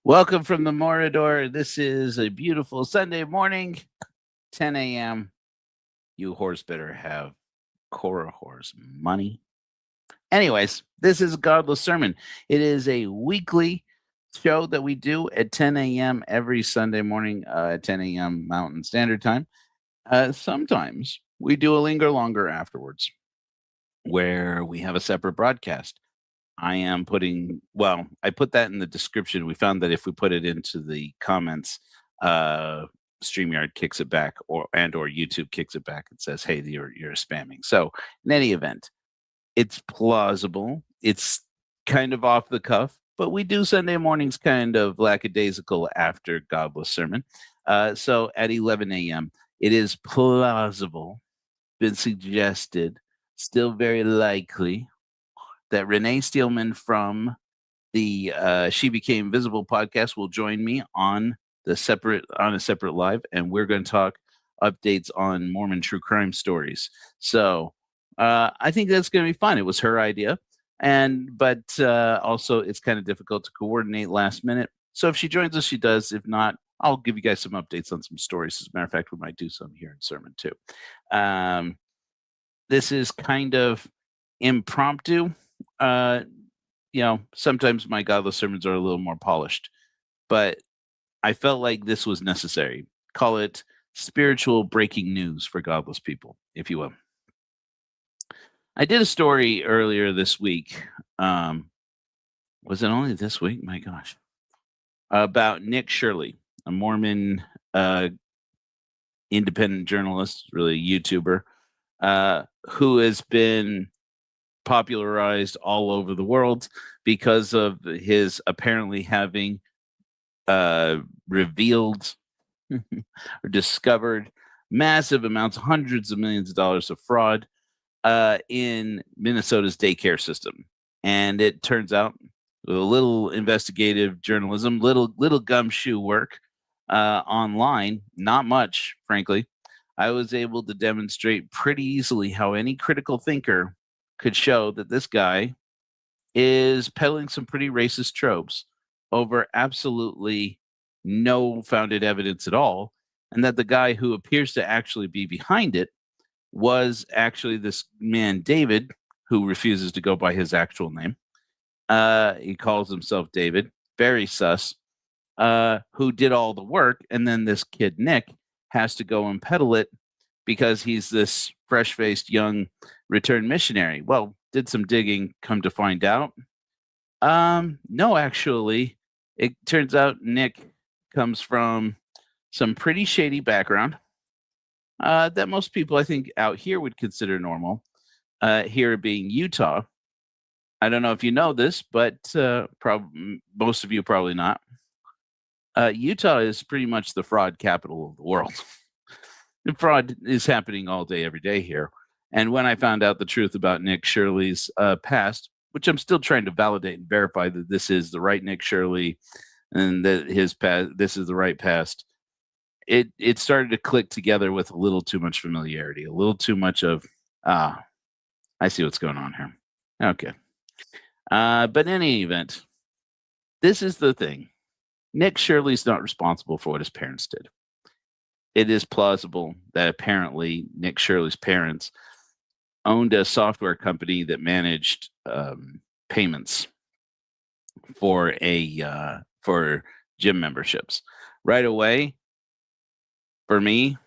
Welcome from the Morador. This is a beautiful Sunday morning, 10 a.m. You horse better have Cora horse money. Anyways, this is Godless Sermon. It is a weekly show that we do at 10 a.m. every Sunday morning at 10 a.m. Mountain Standard Time. Sometimes we do a linger longer afterwards where we have a separate broadcast. I put that in the description. We found that if we put it into the comments, StreamYard kicks it back or YouTube kicks it back and says, hey, you're spamming. So in any event, it's plausible. It's kind of off the cuff, but we do Sunday mornings kind of lackadaisical after Godless Sermon. So at 11 a.m., it is plausible, been suggested, still very likely that Rene Steelman from the She Became Visible podcast will join me on a separate live, and we're going to talk updates on Mormon True Crime stories. So I think that's going to be fun. It was her idea, but also it's kind of difficult to coordinate last minute. So if she joins us, she does. If not, I'll give you guys some updates on some stories. As a matter of fact, we might do some here in sermon too. This is kind of impromptu. Sometimes my godless sermons are a little more polished, but I felt like this was necessary. Call it spiritual breaking news for godless people, if you will. I did a story earlier this week. Was it only this week? My gosh. About Nick Shirley, a Mormon independent journalist, really a YouTuber, who has been popularized all over the world because of his apparently having revealed or discovered massive amounts, hundreds of millions of dollars of fraud in Minnesota's daycare system. And it turns out a little investigative journalism, little gumshoe work online, not much, frankly. I was able to demonstrate pretty easily how any critical thinker could show that this guy is peddling some pretty racist tropes over absolutely no founded evidence at all, and that the guy who appears to actually be behind it was actually this man, David, who refuses to go by his actual name. He calls himself David, very sus, who did all the work, and then this kid, Nick, has to go and peddle it because he's this fresh-faced young returned missionary. Well, did some digging, come to find out. No, actually, it turns out Nick comes from some pretty shady background that most people, I think, out here would consider normal. Here being Utah. I don't know if you know this, but most of you probably not. Utah is pretty much the fraud capital of the world. The fraud is happening all day, every day here. And when I found out the truth about Nick Shirley's past, which I'm still trying to validate and verify that this is the right Nick Shirley and that his past, this is the right past, it started to click together with a little too much familiarity, a little too much of, I see what's going on here. Okay. But in any event, this is the thing. Nick Shirley's not responsible for what his parents did. It is plausible that apparently Nick Shirley's parents owned a software company that managed payments for gym memberships. Right away, for me,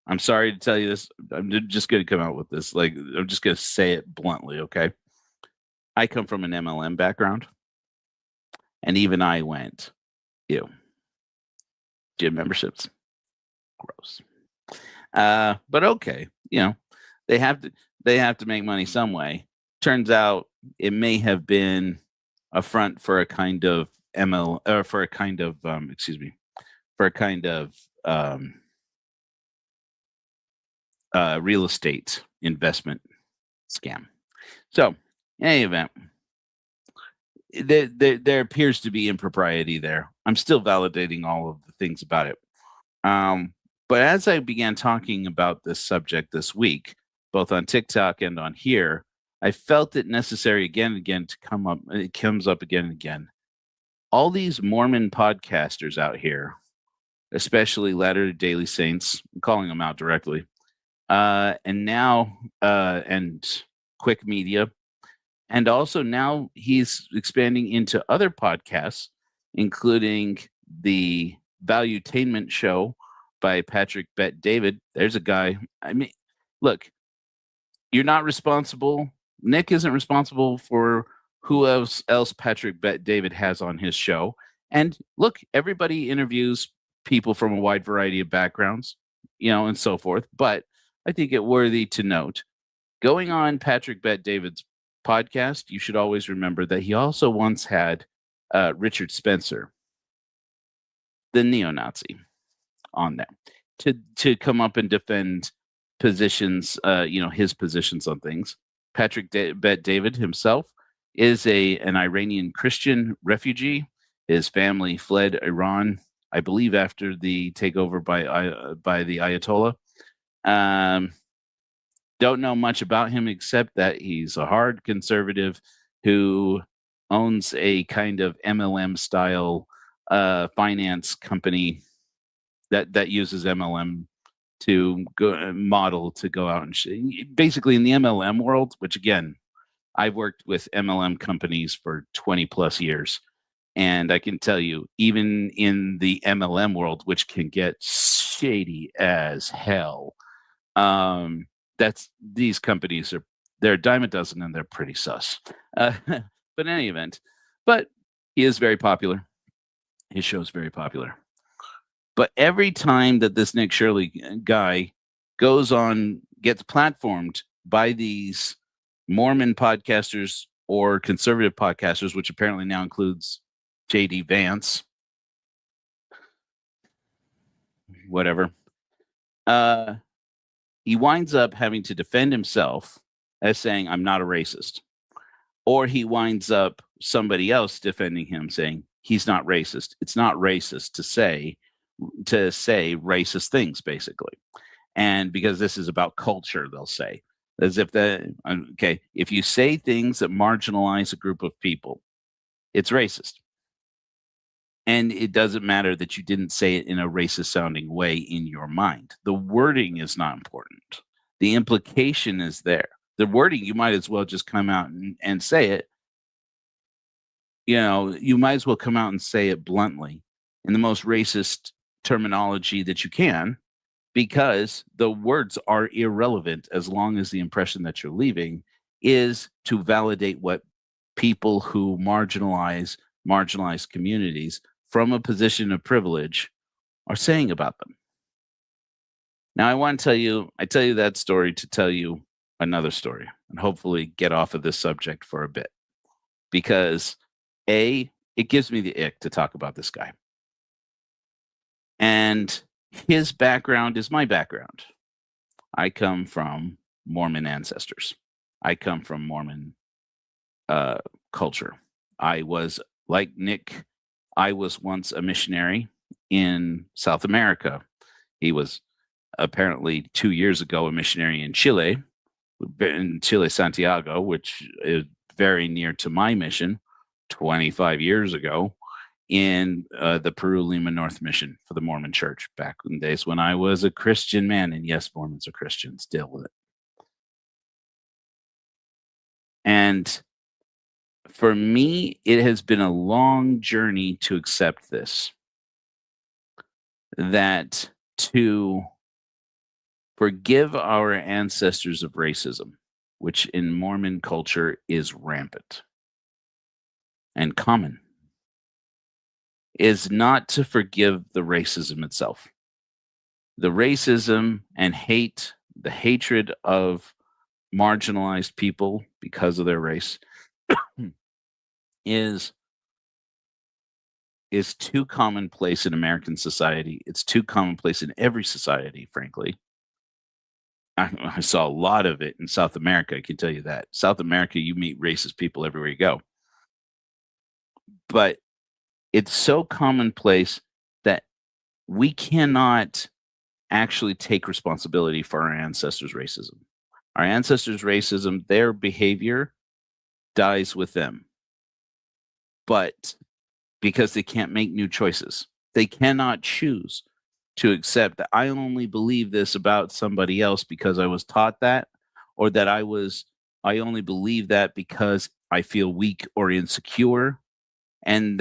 I'm sorry to tell you this. I'm just going to come out with this. Like, I'm just going to say it bluntly, okay? I come from an MLM background, and even I went, ew, gym memberships. Gross. But okay, they have to make money some way. Turns out it may have been a front for a kind of real estate investment scam. So in any event, there appears to be impropriety there. I'm still validating all of the things about it. But as I began talking about this subject this week, both on TikTok and on here, I felt it necessary again and again to come up. It comes up again and again. all these Mormon podcasters out here, especially Latter-day Daily Saints, I'm calling them out directly, and now and Quick Media, and also now he's expanding into other podcasts, including the Valuetainment Show by Patrick Bet David. There's a guy. I mean, look, you're not responsible. Nick isn't responsible for who else Patrick Bet David has on his show. And look, everybody interviews people from a wide variety of backgrounds, and so forth. But I think it worthy to note, going on Patrick Bet David's podcast, you should always remember that he also once had Richard Spencer, the neo-Nazi, on there to come up and defend positions, his positions on things. Patrick Bet David himself is an Iranian Christian refugee. His family fled Iran, I believe, after the takeover by the Ayatollah. Don't know much about him except that he's a hard conservative who owns a kind of MLM style finance company that uses MLM to model to go out and basically in the MLM world, which again, I've worked with MLM companies for 20 plus years. And I can tell you, even in the MLM world, which can get shady as hell, these companies they're a dime a dozen and they're pretty sus. But in any event, he is very popular. His show is very popular. But every time that this Nick Shirley guy goes on, gets platformed by these Mormon podcasters or conservative podcasters, which apparently now includes J.D. Vance, whatever, he winds up having to defend himself as saying, I'm not a racist. Or he winds up somebody else defending him saying, he's not racist. It's not racist to say racist things, basically. And because this is about culture, they'll say, as if if you say things that marginalize a group of people, it's racist. And it doesn't matter that you didn't say it in a racist sounding way in your mind. The wording is not important. The implication is there. The wording, you might as well just come out and say it. You might as well come out and say it bluntly in the most racist terminology that you can, because the words are irrelevant as long as the impression that you're leaving is to validate what people who marginalized communities from a position of privilege are saying about them. Now, I tell you that story to tell you another story and hopefully get off of this subject for a bit, because it gives me the ick to talk about this guy. And his background is my background. I come from Mormon ancestors. I come from Mormon culture. I was, like Nick, I was once a missionary in South America. He was apparently 2 years ago a missionary in Chile, Santiago, which is very near to my mission, 25 years ago, in the Peru Lima North Mission for the Mormon Church back in the days when I was a Christian man. And yes, Mormons are Christians, deal with it. And for me, it has been a long journey to accept this, that to forgive our ancestors of racism, which in Mormon culture is rampant and common, is not to forgive the racism itself. The racism and hate, the hatred of marginalized people because of their race is too commonplace in American society. It's too commonplace in every society, frankly. I saw a lot of it in South America, I can tell you that. South America, you meet racist people everywhere you go. But it's so commonplace that we cannot actually take responsibility for our ancestors' racism. Our ancestors' racism, their behavior dies with them. But because they can't make new choices. They cannot choose to accept that I only believe this about somebody else because I was taught that, or that I only believe that because I feel weak or insecure, and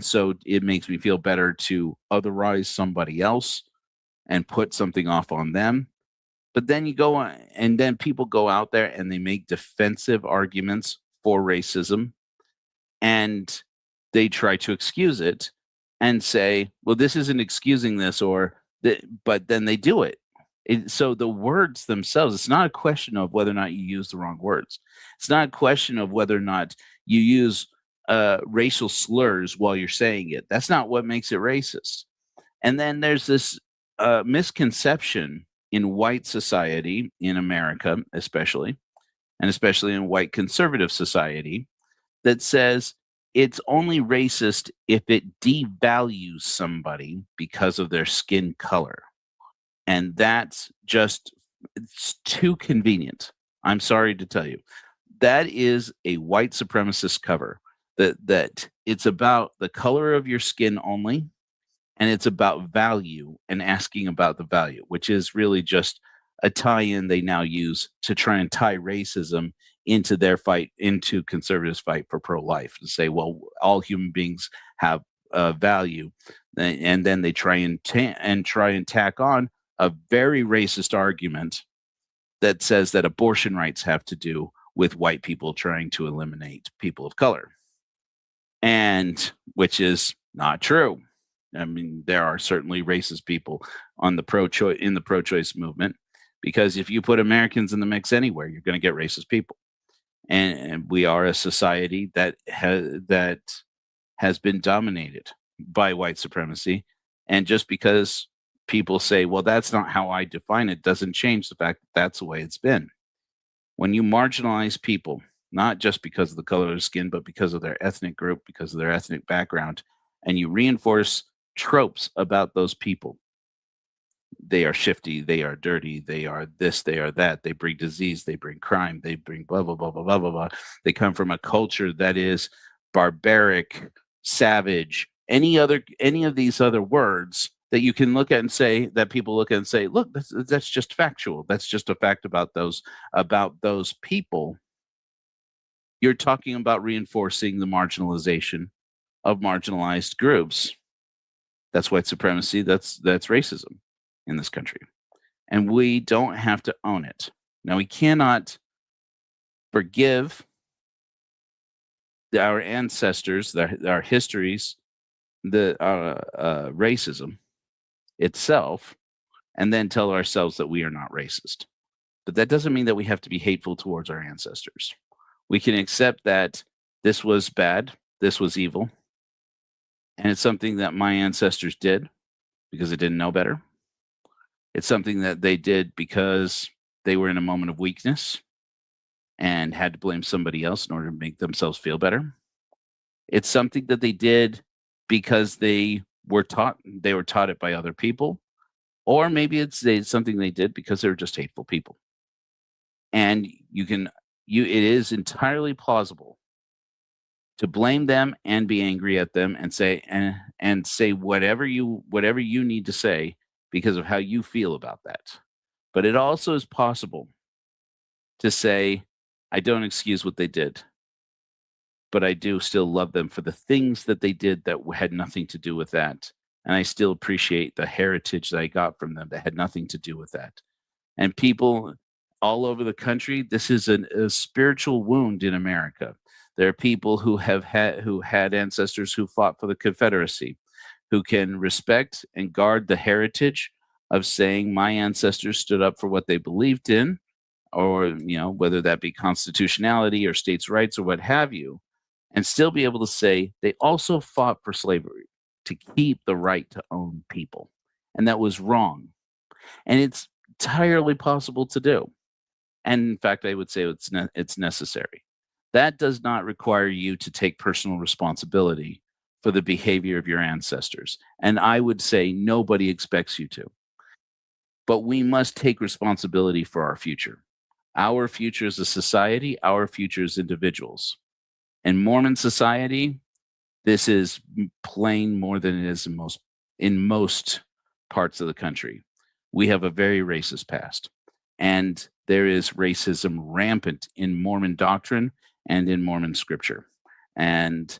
so it makes me feel better to otherize somebody else and put something off on them. But then and then people go out there and they make defensive arguments for racism, and they try to excuse it and say, well, this isn't excusing this, but then they do it. So the words themselves, it's not a question of whether or not you use the wrong words. It's not a question of whether or not you use racial slurs while you're saying it. That's not what makes it racist. And then there's this misconception in white society, in America especially, and especially in white conservative society, that says it's only racist if it devalues somebody because of their skin color. And that's just, it's too convenient. I'm sorry to tell you. That is a white supremacist cover. That it's about the color of your skin only, and it's about value and asking about the value, which is really just a tie-in they now use to try and tie racism into their fight, into conservatives' fight for pro-life, to say, well, all human beings have value, and then they try and tack on a very racist argument that says that abortion rights have to do with white people trying to eliminate people of color, and which is not true. I mean, there are certainly racist people in the pro-choice movement, because if you put Americans in the mix anywhere, you're going to get racist people. And we are a society that has been dominated by white supremacy. And just because people say, well, that's not how I define it, doesn't change the fact that that's the way it's been. When you marginalize people, not just because of the color of their skin, but because of their ethnic group, because of their ethnic background, and you reinforce tropes about those people. They are shifty, they are dirty, they are this, they are that, they bring disease, they bring crime, they bring blah, blah, blah, blah, blah, blah, blah. They come from a culture that is barbaric, savage, any of these other words that you can look at and say, that people look at and say, look, that's just factual. That's just a fact about those people. You're talking about reinforcing the marginalization of marginalized groups. That's white supremacy. That's racism in this country. And we don't have to own it. Now, we cannot forgive our ancestors, our histories, the racism itself, and then tell ourselves that we are not racist. But that doesn't mean that we have to be hateful towards our ancestors. We can accept that this was bad, this was evil, and it's something that my ancestors did because they didn't know better. It's something that they did because they were in a moment of weakness and had to blame somebody else in order to make themselves feel better. It's something that they did because they were taught it by other people, or maybe it's something they did because they were just hateful people. And it is entirely plausible to blame them and be angry at them and say whatever you need to say because of how you feel about that. But it also is possible to say, I don't excuse what they did, but I do still love them for the things that they did that had nothing to do with that. And I still appreciate the heritage that I got from them that had nothing to do with that. And people all over the country, this is a spiritual wound in America. There are people who had ancestors who fought for the Confederacy, who can respect and guard the heritage of saying my ancestors stood up for what they believed in, or whether that be constitutionality or states' rights or what have you, and still be able to say they also fought for slavery to keep the right to own people, and that was wrong. And it's entirely possible to do. And in fact, I would say it's necessary. That does not require you to take personal responsibility for the behavior of your ancestors. And I would say nobody expects you to. But we must take responsibility for our future. Our future as a society, our future as individuals. In Mormon society, This is plain more than it is in most parts of the country. We have a very racist past, and there is racism rampant in Mormon doctrine and in Mormon scripture. And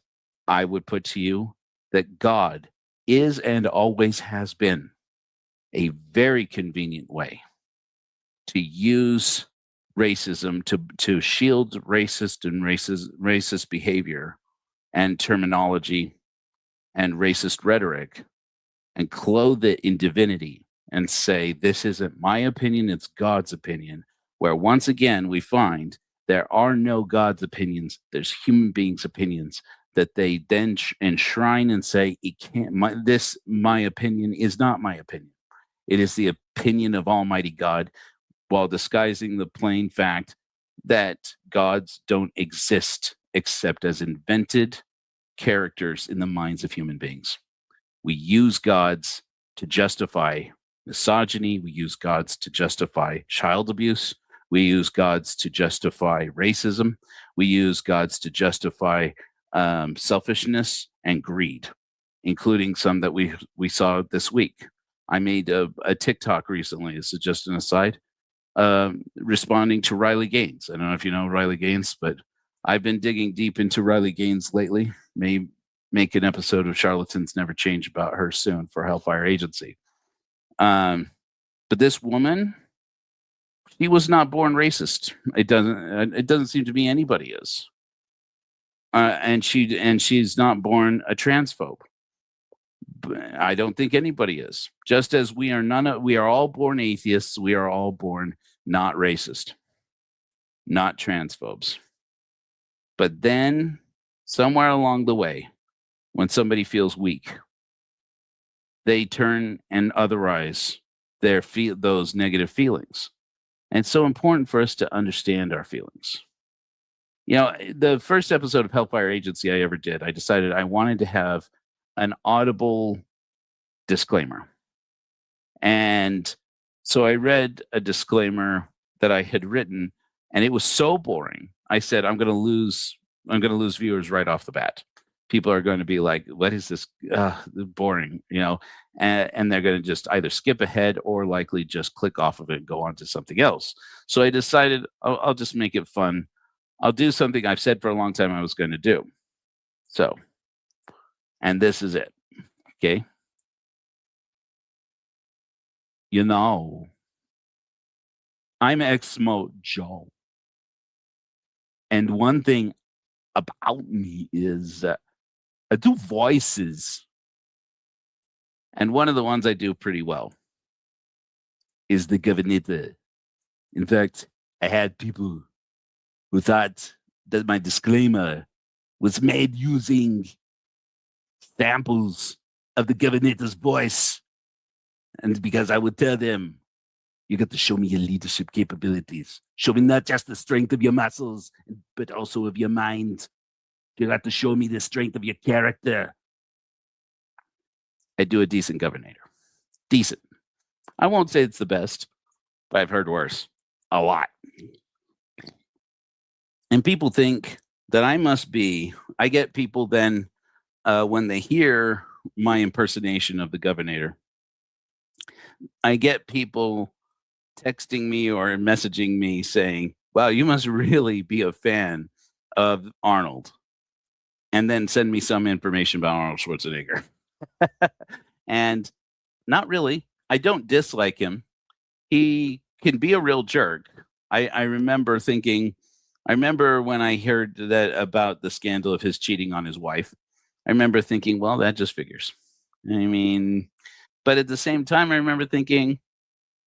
I would put to you that God is and always has been a very convenient way to use racism to shield racist behavior and terminology and racist rhetoric and clothe it in divinity and say, this isn't my opinion, it's God's opinion. Where once again, we find there are no God's opinions, there's human beings' opinions that they then enshrine and say, it can't, my opinion is not my opinion. It is the opinion of Almighty God, while disguising the plain fact that gods don't exist except as invented characters in the minds of human beings. We use gods to justify misogyny. We use gods to justify child abuse. We use gods to justify racism. We use gods to justify selfishness and greed, including some that we saw this week. I made a TikTok recently. This is just an aside. Responding to Riley Gaines. I don't know if you know Riley Gaines, but I've been digging deep into Riley Gaines lately. May make an episode of Charlatans Never Change about her soon for Hellfire Agency. But this woman, she was not born racist. It doesn't seem to me anybody is. And she's not born a transphobe. I don't think anybody is. Just as we are all born atheists, we are all born not racist, not transphobes. But then somewhere along the way, when somebody feels weak, they turn and otherize those negative feelings. And it's so important for us to understand our feelings. You know, the first episode of Hellfire Agency I ever did, I decided I wanted to have an audible disclaimer. And so I read a disclaimer that I had written, and it was so boring. I said, I'm going to lose viewers right off the bat. People are going to be like, what is this? Boring, you know, and they're going to just either skip ahead or likely just click off of it and go on to something else. So I decided I'll just make it fun. I'll do something I've said for a long time I was going to do. So, and this is it. Okay. You know, I'm ExmoJoe. And one thing about me is I do voices. And one of the ones I do pretty well is the governor. In fact, I had people who thought that my disclaimer was made using samples of the governor's voice. And because I would tell them, you got to show me your leadership capabilities. Show me not just the strength of your muscles, but also of your mind. You got to show me the strength of your character. I do a decent governor. Decent. I won't say it's the best, but I've heard worse. A lot. And people think that I get people then, when they hear my impersonation of the governor, I get people texting me or messaging me saying, wow, you must really be a fan of Arnold. And then send me some information about Arnold Schwarzenegger. And not really. I don't dislike him. He can be a real jerk. I remember when I heard that about the scandal of his cheating on his wife, I remember thinking, well, that just figures. I mean, but at the same time, I remember thinking,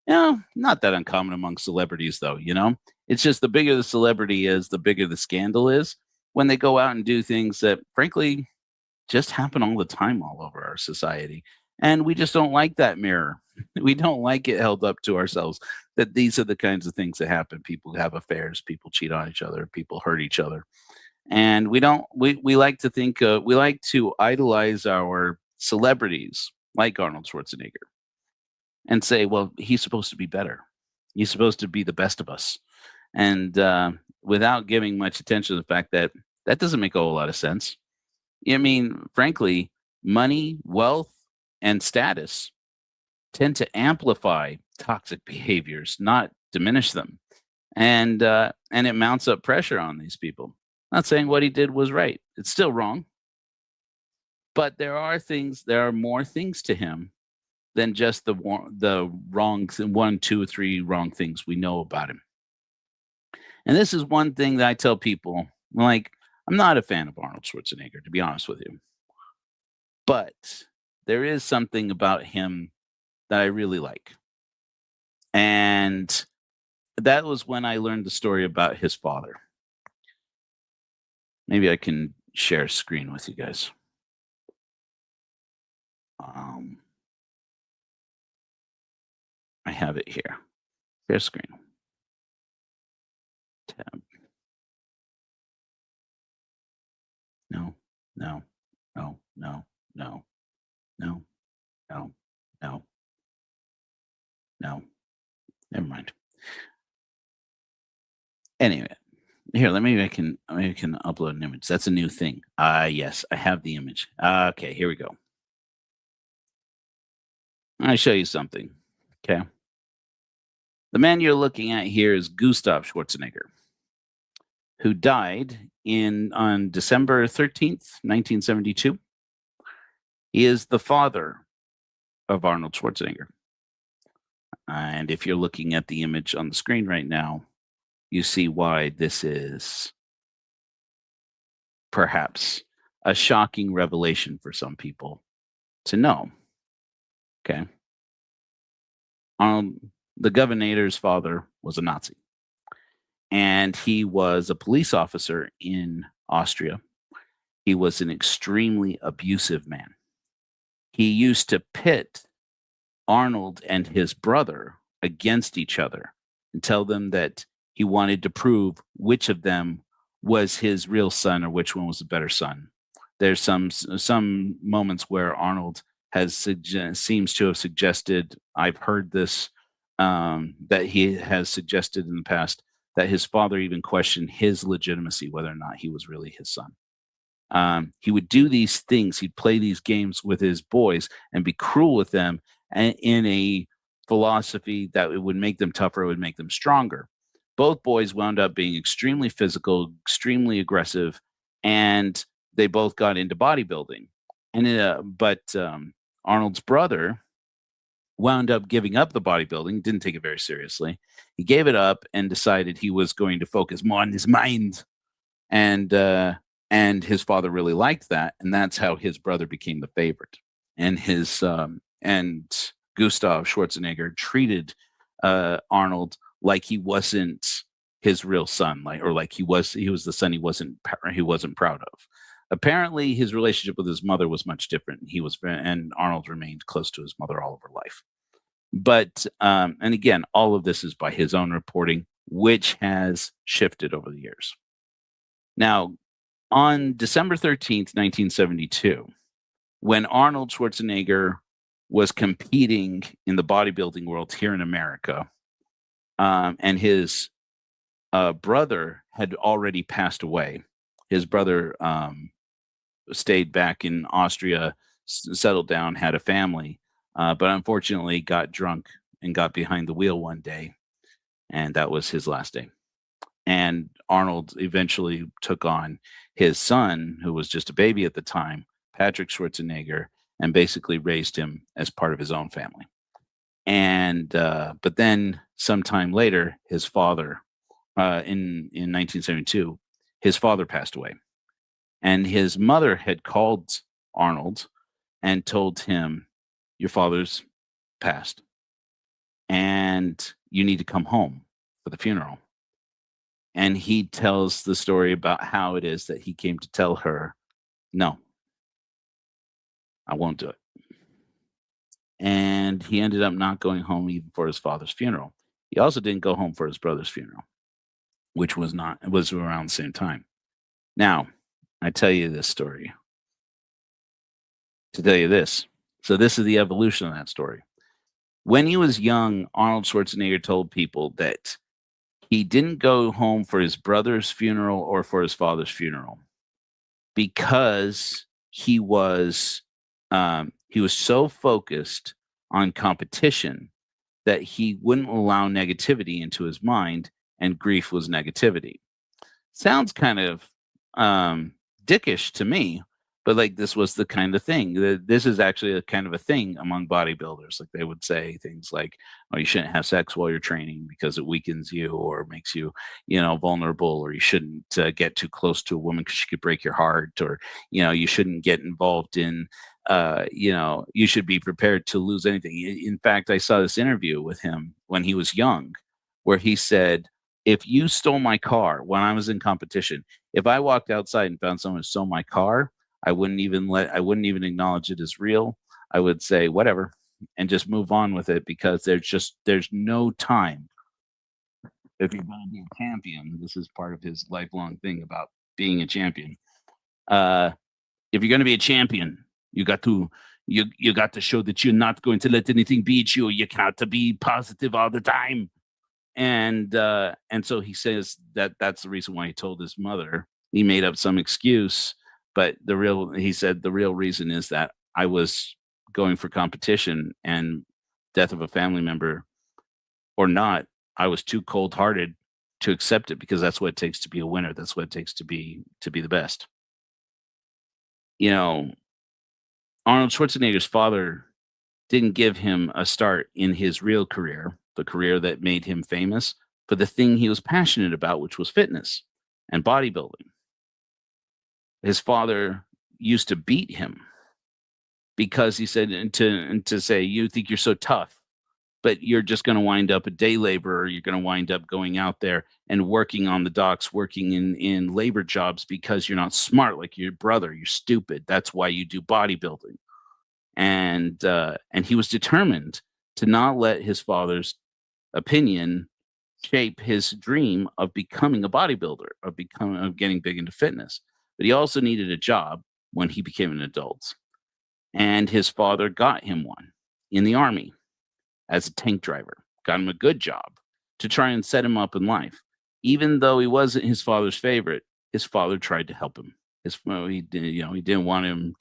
not that uncommon among celebrities, though, you know? It's just the bigger the celebrity is, the bigger the scandal is when they go out and do things that, frankly, just happen all the time all over our society. And we just don't like that mirror. We don't like it held up to ourselves, that these are the kinds of things that happen. People have affairs, people cheat on each other, people hurt each other. And we like to think, we like to idolize our celebrities like Arnold Schwarzenegger and say, well, he's supposed to be better. He's supposed to be the best of us. And without giving much attention to the fact that doesn't make a whole lot of sense. I mean, frankly, money, wealth, and status tend to amplify toxic behaviors, not diminish them. And it mounts up pressure on these people. Not saying what he did was right. It's still wrong. But there are more things to him than just the wrong one, two, or three wrong things we know about him. And this is one thing that I tell people, like, I'm not a fan of Arnold Schwarzenegger, to be honest with you. But there is something about him that I really like. And that was when I learned the story about his father. Maybe I can share a screen with you guys. Um, I have it here. Share screen. Tab. No, no, no, no, no, no, no, no, no. Never mind. Anyway, here, maybe I can upload an image. That's a new thing. Yes, I have the image. Okay, here we go. I'll show you something. Okay. The man you're looking at here is Gustav Schwarzenegger, who died on December 13th, 1972. He is the father of Arnold Schwarzenegger. And if you're looking at the image on the screen right now, you see why this is perhaps a shocking revelation for some people to know. Okay. The governor's father was a Nazi, and he was a police officer in Austria. He was an extremely abusive man. He used to pit Arnold and his brother against each other and tell them that he wanted to prove which of them was his real son or which one was the better son. There's some moments where Arnold seems to have suggested, I've heard this, that he has suggested in the past that his father even questioned his legitimacy, whether or not he was really his son. He would do these things. He'd play these games with his boys and be cruel with them in a philosophy that it would make them tougher, it would make them stronger. Both boys wound up being extremely physical, extremely aggressive, and they both got into bodybuilding. But Arnold's brother wound up giving up the bodybuilding, didn't take it very seriously. He gave it up and decided he was going to focus more on his mind. And his father really liked that, and that's how his brother became the favorite. And Gustav Schwarzenegger treated Arnold like he wasn't his real son, like he was the son he wasn't proud of. Apparently, his relationship with his mother was much different. And Arnold remained close to his mother all over life. But and again, all of this is by his own reporting, which has shifted over the years. Now, on December 13th, 1972, when Arnold Schwarzenegger was competing in the bodybuilding world here in America, and his brother had already passed away. His brother stayed back in Austria, settled down, had a family, but unfortunately got drunk and got behind the wheel one day, and that was his last day. And Arnold eventually took on his son, who was just a baby at the time, Patrick Schwarzenegger, and basically raised him as part of his own family. And but then sometime later, his father, in 1972, his father passed away, and his mother had called Arnold and told him, "Your father's passed, and you need to come home for the funeral." And he tells the story about how it is that he came to tell her, "No, I won't do it." And he ended up not going home even for his father's funeral. He also didn't go home for his brother's funeral, which was around the same time. Now, I tell you this story to tell you this. So this is the evolution of that story. When he was young, Arnold Schwarzenegger told people that he didn't go home for his brother's funeral or for his father's funeral because he was so focused on competition that he wouldn't allow negativity into his mind, and grief was negativity. Sounds kind of dickish to me, but like this was the kind of thing. This is actually a kind of a thing among bodybuilders. Like they would say things like, "Oh, you shouldn't have sex while you're training because it weakens you or makes you, vulnerable, or you shouldn't get too close to a woman because she could break your heart, or you shouldn't get involved in." You should be prepared to lose anything. In fact, I saw this interview with him when he was young, where he said, if you stole my car when I was in competition, if I walked outside and found someone who stole my car, I wouldn't even acknowledge it as real. I would say whatever and just move on with it, because there's no time. If you're going to be a champion, this is part of his lifelong thing about being a champion. If you're going to be a champion, you got to show that you're not going to let anything beat you. You got to be positive all the time. And so he says that's the reason why he told his mother. He made up some excuse, but he said the real reason is that I was going for competition, and death of a family member or not, I was too cold-hearted to accept it, because that's what it takes to be a winner. That's what it takes to be the best. Arnold Schwarzenegger's father didn't give him a start in his real career, the career that made him famous, for the thing he was passionate about, which was fitness and bodybuilding. His father used to beat him because he said, and to say, you think you're so tough, but you're just going to wind up a day laborer. You're going to wind up going out there and working on the docks, working in labor jobs, because you're not smart like your brother. You're stupid. That's why you do bodybuilding. And he was determined to not let his father's opinion shape his dream of becoming a bodybuilder, of getting big into fitness. But he also needed a job when he became an adult. And his father got him one in the Army as a tank driver, got him a good job to try and set him up in life. Even though he wasn't his father's favorite, his father tried to help him. He didn't want him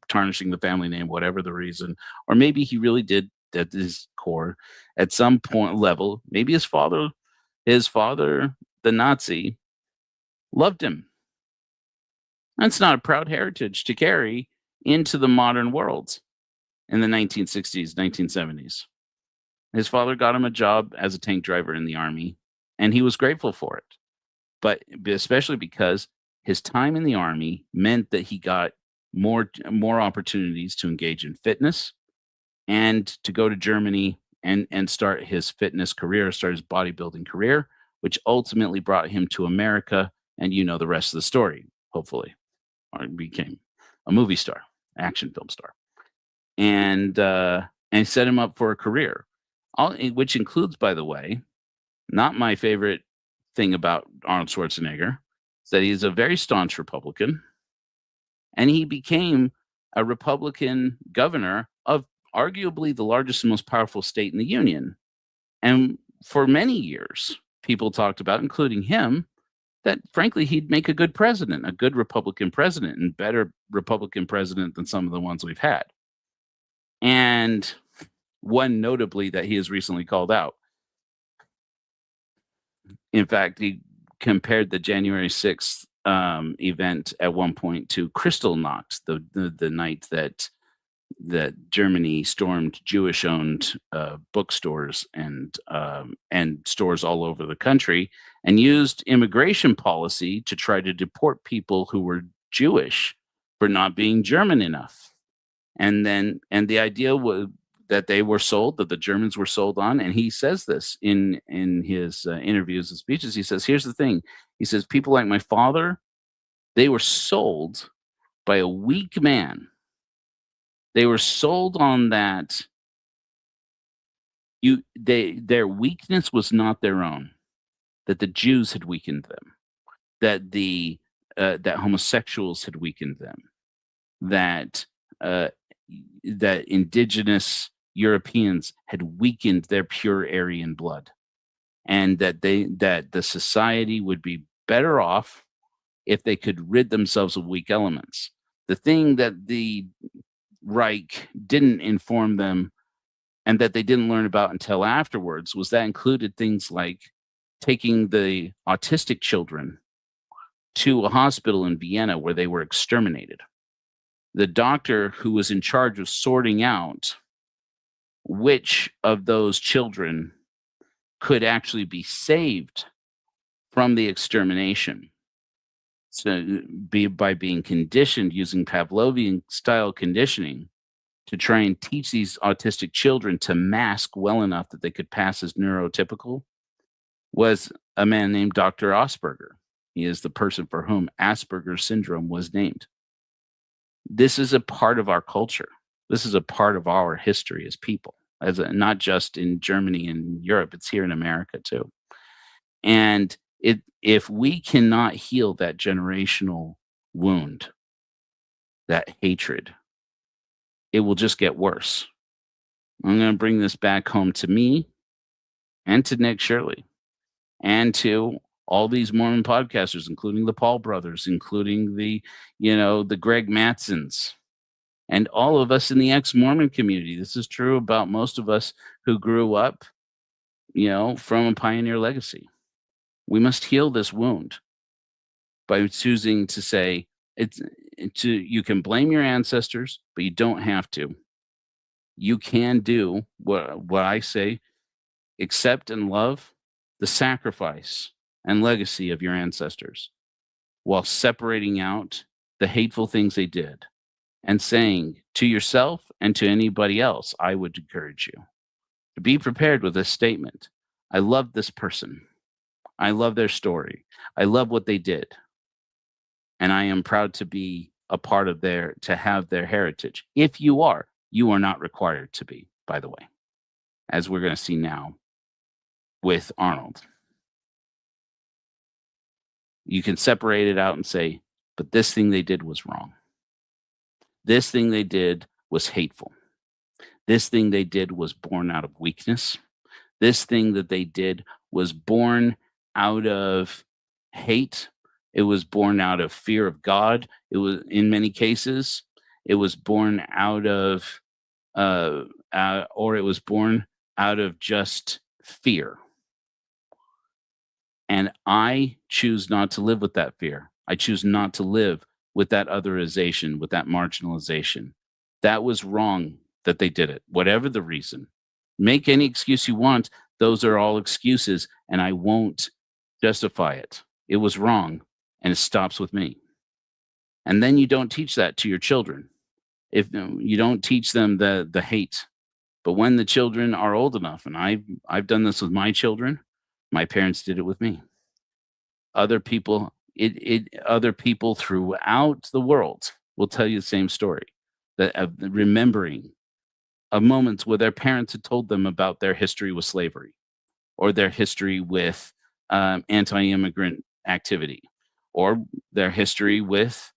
tarnishing the family name, whatever the reason, or maybe he really did at his core, at some point level. Maybe his father, the Nazi, loved him. That's not a proud heritage to carry into the modern world in the 1960s, 1970s. His father got him a job as a tank driver in the Army, and he was grateful for it. But especially because his time in the Army meant that he got more opportunities to engage in fitness and to go to Germany and start his fitness career, start his bodybuilding career, which ultimately brought him to America. And you know the rest of the story, hopefully. Or became a movie star, action film star. And set him up for a career, which includes, by the way, not my favorite thing about Arnold Schwarzenegger, is that he's a very staunch Republican, and he became a Republican governor of arguably the largest and most powerful state in the Union. And for many years, people talked about, including him, that frankly he'd make a good president, a good Republican president, and better Republican president than some of the ones we've had. And one notably that he has recently called out. In fact, he compared the January 6th event at one point to Kristallnacht, the night that Germany stormed Jewish-owned bookstores and stores all over the country, and used immigration policy to try to deport people who were Jewish for not being German enough. And the idea was that the Germans were sold on, and he says this in his interviews and speeches. He says, here's the thing. He says, people like my father, they were sold by a weak man. They were sold on that their weakness was not their own, that the Jews had weakened them, that that homosexuals had weakened them, that indigenous Europeans had weakened their pure Aryan blood, and that the society would be better off if they could rid themselves of weak elements. The thing that the Reich didn't inform them and that they didn't learn about until afterwards was that included things like taking the autistic children to a hospital in Vienna where they were exterminated. The doctor who was in charge of sorting out which of those children could actually be saved from the extermination, so by being conditioned using Pavlovian style conditioning to try and teach these autistic children to mask well enough that they could pass as neurotypical, was a man named Dr. Asperger. He is the person for whom Asperger's syndrome was named. This is a part of our culture. This is a part of our history as people, not just in Germany and Europe. It's here in America too. And if we cannot heal that generational wound, that hatred, it will just get worse. I'm going to bring this back home to me and to Nick Shirley and to all these Mormon podcasters, including the Paul brothers, including the Greg Matsons, and all of us in the ex-Mormon community. This is true about most of us who grew up, from a pioneer legacy. We must heal this wound by choosing to say you can blame your ancestors, but you don't have to. You can do what I say, accept and love the sacrifice and legacy of your ancestors while separating out the hateful things they did and saying to yourself and to anybody else, I would encourage you to be prepared with this statement. I love this person. I love their story. I love what they did. And I am proud to be a part of to have their heritage. If you are not required to be, by the way, as we're going to see now with Arnold. You can separate it out and say, but this thing they did was wrong. This thing they did was hateful. This thing they did was born out of weakness. This thing that they did was born out of hate. It was born out of fear of God. It was, in many cases, it was born out of, or it was born out of just fear. And I choose not to live with that fear. I choose not to live with that otherization, with that marginalization. That was wrong that they did it, whatever the reason. Make any excuse you want. Those are all excuses, and I won't justify it. It was wrong, and it stops with me. And then you don't teach that to your children. If you don't teach them the hate. But when the children are old enough, and I've done this with my children, my parents did it with me. Other people, other people throughout the world will tell you the same story, that of remembering of moments where their parents had told them about their history with slavery, or their history with anti-immigrant activity, or their history with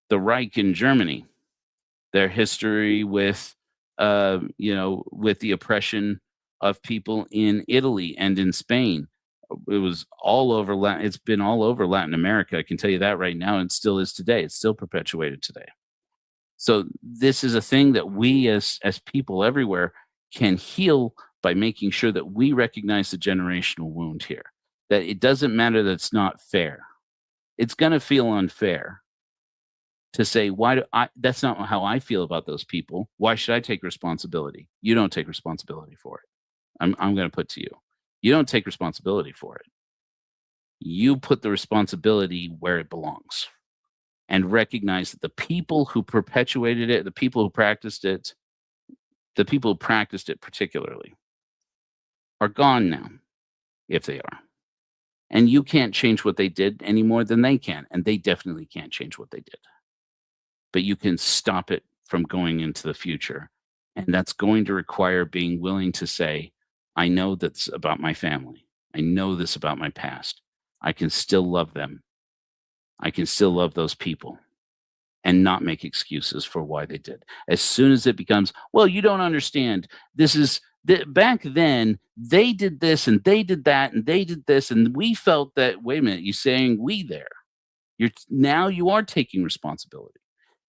the Reich in Germany, their history with with the oppression of people in Italy and in Spain. It was all over it's been all over Latin America. I can tell you that right now, and still is today. It's still perpetuated today. So this is a thing that we as people everywhere can heal by making sure that we recognize the generational wound here. That it doesn't matter that it's not fair. It's going to feel unfair to say, that's not how I feel about those people. Why should I take responsibility? You don't take responsibility for it. I'm going to put to you. You don't take responsibility for it. You put the responsibility where it belongs and recognize that the people who perpetuated it, the people who practiced it particularly, are gone now, if they are. And you can't change what they did any more than they can. And they definitely can't change what they did. But you can stop it from going into the future. And that's going to require being willing to say, I know that's about my family. I know this about my past. I can still love them. I can still love those people and not make excuses for why they did. As soon as it becomes, well, you don't understand. Back then, they did this and they did that and they did this. And we felt that, wait a minute, you're saying we there. Now you are taking responsibility.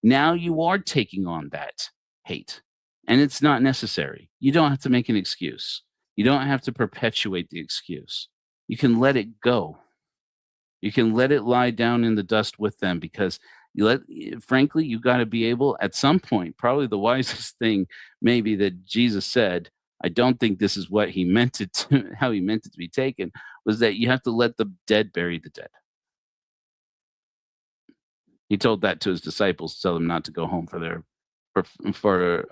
Now you are taking on that hate, and it's not necessary. You don't have to make an excuse. You don't have to perpetuate the excuse. You can let it go. You can let it lie down in the dust with them, because frankly, you got to be able at some point, probably the wisest thing maybe that Jesus said, I don't think this is what he meant it to, how he meant it to be taken, was that you have to let the dead bury the dead. He told that to his disciples to tell them not to go home for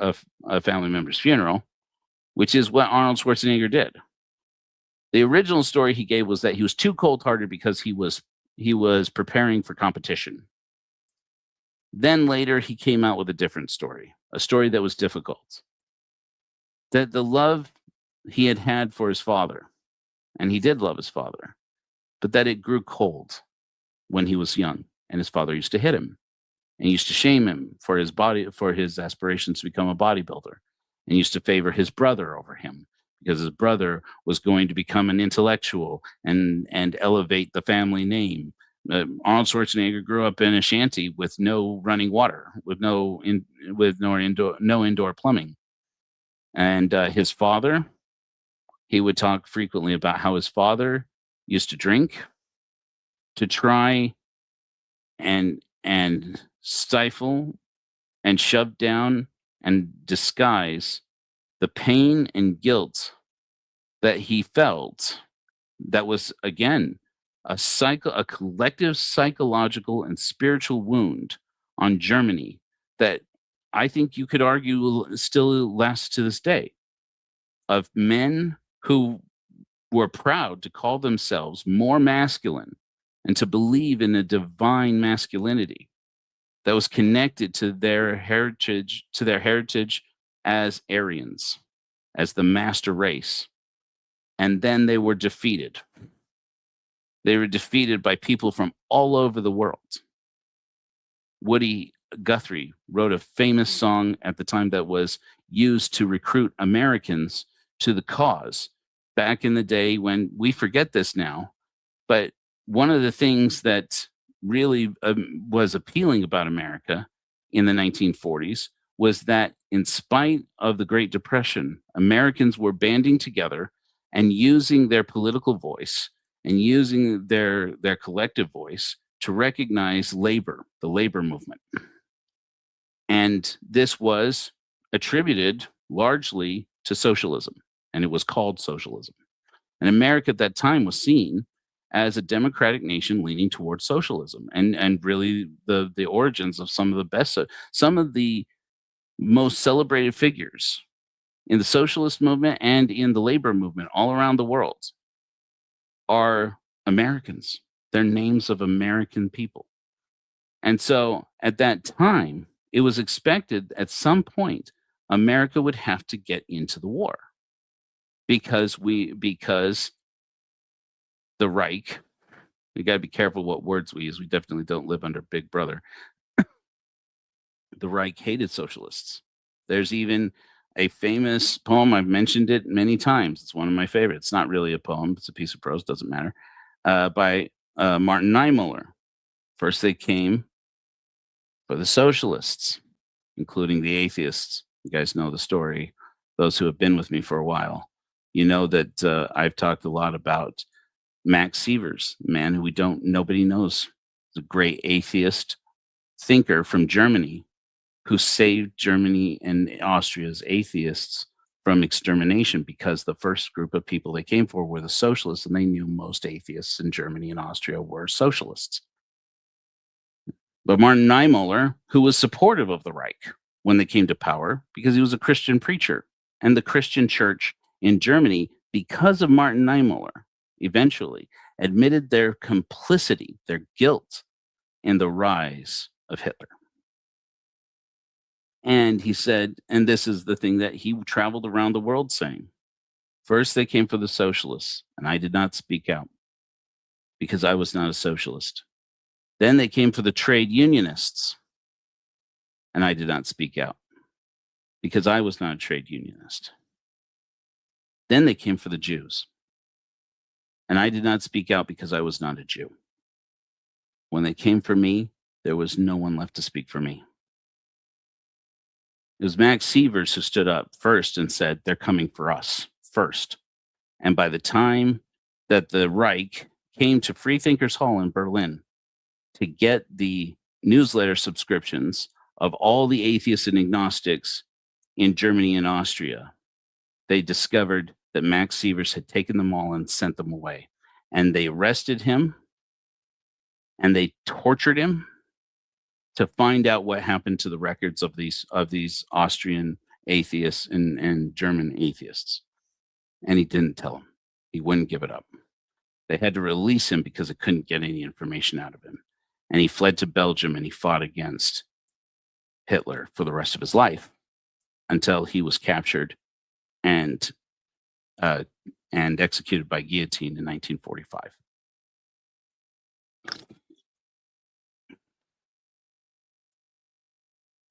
a family member's funeral, which is what Arnold Schwarzenegger did. The original story he gave was that he was too cold-hearted because he was preparing for competition. Then later he came out with a different story, a story that was difficult. That the love he had for his father, and he did love his father, but that it grew cold when he was young, and his father used to hit him and used to shame him for his aspirations to become a bodybuilder, and used to favor his brother over him because his brother was going to become an intellectual and elevate the family name. Arnold Schwarzenegger grew up in a shanty with no running water, with no indoor plumbing, and his father. He would talk frequently about how his father used to drink to try and stifle and shove down and disguise the pain and guilt that he felt. That was, again, a collective psychological and spiritual wound on Germany that I think you could argue still lasts to this day, of men who were proud to call themselves more masculine and to believe in a divine masculinity that was connected to their heritage as Aryans, as the master race. And then they were defeated. They were defeated by people from all over the world. Woody Guthrie wrote a famous song at the time that was used to recruit Americans to the cause back in the day, when we forget this now. But one of the things that really was appealing about America in the 1940s was that, in spite of the Great Depression, Americans were banding together and using their political voice and using their collective voice to recognize labor, the labor movement. And this was attributed largely to socialism, and it was called socialism. And America at that time was seen as a democratic nation leaning towards socialism, and really the origins of some of the most celebrated figures in the socialist movement and in the labor movement all around the world are Americans. They're names of American people. And so at that time, it was expected at some point America would have to get into the war, because the Reich, we got to be careful what words we use. We definitely don't live under Big Brother. The Reich hated socialists. There's even a famous poem. I've mentioned it many times. It's one of my favorites. It's not really a poem. It's a piece of prose. Doesn't matter. By Martin Niemöller. First they came for the socialists, including the atheists. You guys know the story. Those who have been with me for a while, you know that I've talked a lot about Max Sievers, a man who nobody knows. The great atheist thinker from Germany who saved Germany and Austria's atheists from extermination, because the first group of people they came for were the socialists, and they knew most atheists in Germany and Austria were socialists. But Martin Niemöller, who was supportive of the Reich when they came to power, because he was a Christian preacher, and the Christian church in Germany, because of Martin Niemöller, eventually admitted their complicity, their guilt in the rise of Hitler. And he said, and this is the thing that he traveled around the world saying, first they came for the socialists, and I did not speak out because I was not a socialist. Then they came for the trade unionists, and I did not speak out because I was not a trade unionist. Then they came for the Jews, and I did not speak out because I was not a Jew. When they came for me, there was no one left to speak for me. It was Max Sievers who stood up first and said, they're coming for us first. And by the time that the Reich came to Freethinkers Hall in Berlin to get the newsletter subscriptions of all the atheists and agnostics in Germany and Austria, they discovered that Max Sievers had taken them all and sent them away. And they arrested him and they tortured him to find out what happened to the records of these Austrian atheists and German atheists. And he didn't tell them. He wouldn't give it up. They had to release him because they couldn't get any information out of him. And he fled to Belgium and he fought against Hitler for the rest of his life until he was captured and executed by guillotine in 1945.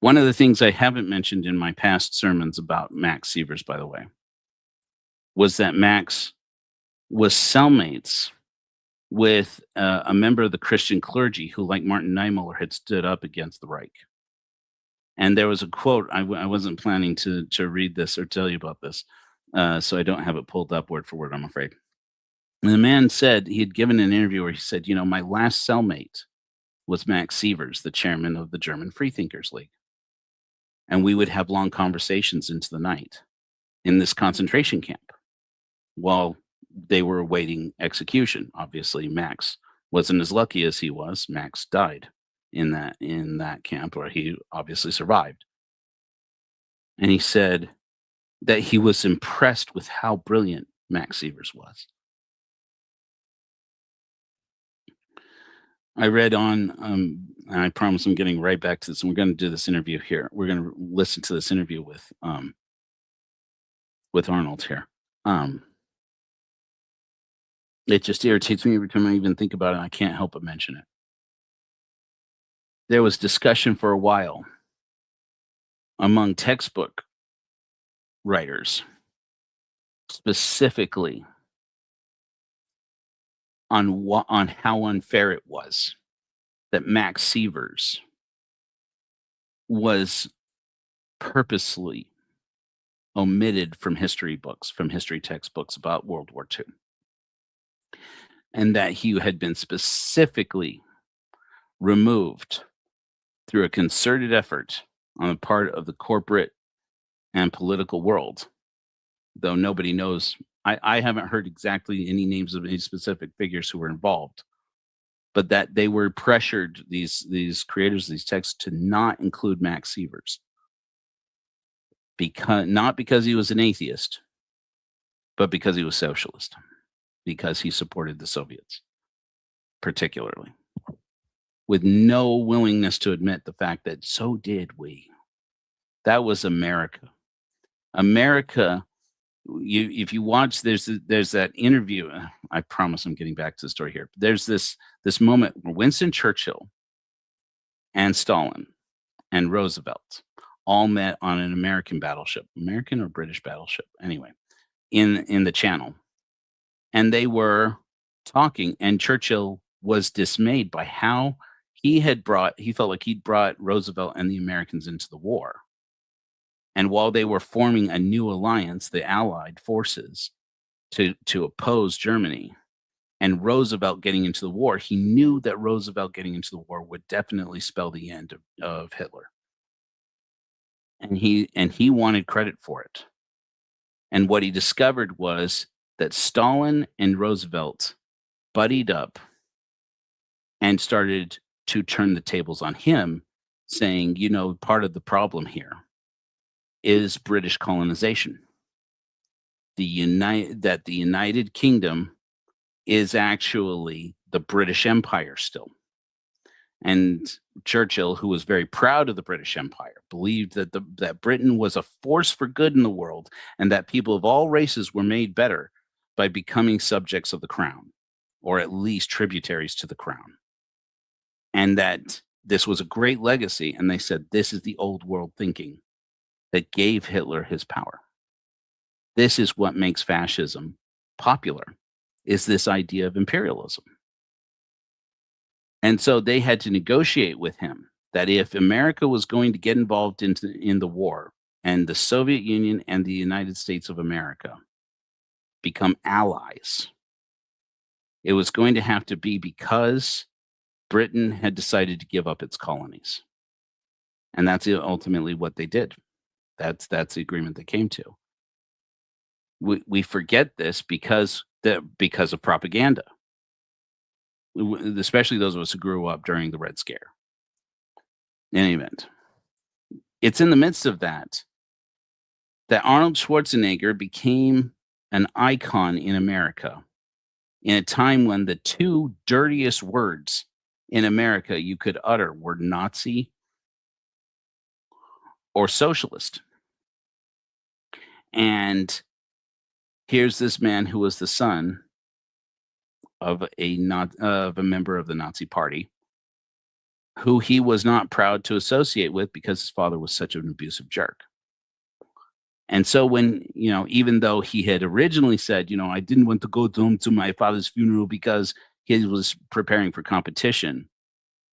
One of the things I haven't mentioned in my past sermons about Max Sievers, by the way, was that Max was cellmates with a member of the Christian clergy who, like Martin Niemöller, had stood up against the Reich. And there was a quote, I wasn't planning to read this or tell you about this, so I don't have it pulled up word for word, I'm afraid. And the man said, he had given an interview where he said, you know, my last cellmate was Max Sievers, the chairman of the German Freethinkers League. And we would have long conversations into the night in this concentration camp while they were awaiting execution. Obviously, Max wasn't as lucky as he was. Max died in that camp, where he obviously survived. And he said that he was impressed with how brilliant Max Sievers was. I read on, and I promise I'm getting right back to this, and we're going to do this interview here. We're going to listen to this interview with Arnold here. It just irritates me every time I even think about it. I can't help but mention it. There was discussion for a while among textbook writers, specifically on how unfair it was that Max Sievers was purposely omitted from history books, from history textbooks about World War II. And that he had been specifically removed through a concerted effort on the part of the corporate and political world, though nobody knows. I haven't heard exactly any names of any specific figures who were involved, but that they were pressured, these creators of these texts, to not include Max Sievers, not because he was an atheist, but because he was socialist, because he supported the Soviets, particularly, with no willingness to admit the fact that so did we. That was America. America. If you watch, there's that interview. I promise I'm getting back to the story here. There's this moment where Winston Churchill and Stalin and Roosevelt all met on an American battleship, American or British battleship, anyway, in the Channel, and they were talking. And Churchill was dismayed by how he felt like he'd brought Roosevelt and the Americans into the war. And while they were forming a new alliance, the Allied forces, to oppose Germany, and Roosevelt getting into the war, he knew that Roosevelt getting into the war would definitely spell the end of Hitler. And he wanted credit for it. And what he discovered was that Stalin and Roosevelt buddied up and started to turn the tables on him, saying, you know, part of the problem here is British colonization. The United Kingdom is actually the British Empire still. And Churchill, who was very proud of the British Empire, believed that Britain was a force for good in the world, and that people of all races were made better by becoming subjects of the crown, or at least tributaries to the crown. And that this was a great legacy. And they said, this is the old world thinking that gave Hitler his power. This is what makes fascism popular, is this idea of imperialism. And so they had to negotiate with him that if America was going to get involved in the war, and the Soviet Union and the United States of America become allies, it was going to have to be because Britain had decided to give up its colonies. And that's ultimately what they did. That's the agreement they came to. We forget this because of propaganda, especially those of us who grew up during the Red Scare. In any event, it's in the midst of that Arnold Schwarzenegger became an icon in America in a time when the two dirtiest words in America you could utter were Nazi or socialist. And here's this man who was the son of a member of the Nazi Party, who he was not proud to associate with because his father was such an abusive jerk. And so when, even though he had originally said, I didn't want to go to my father's funeral because he was preparing for competition,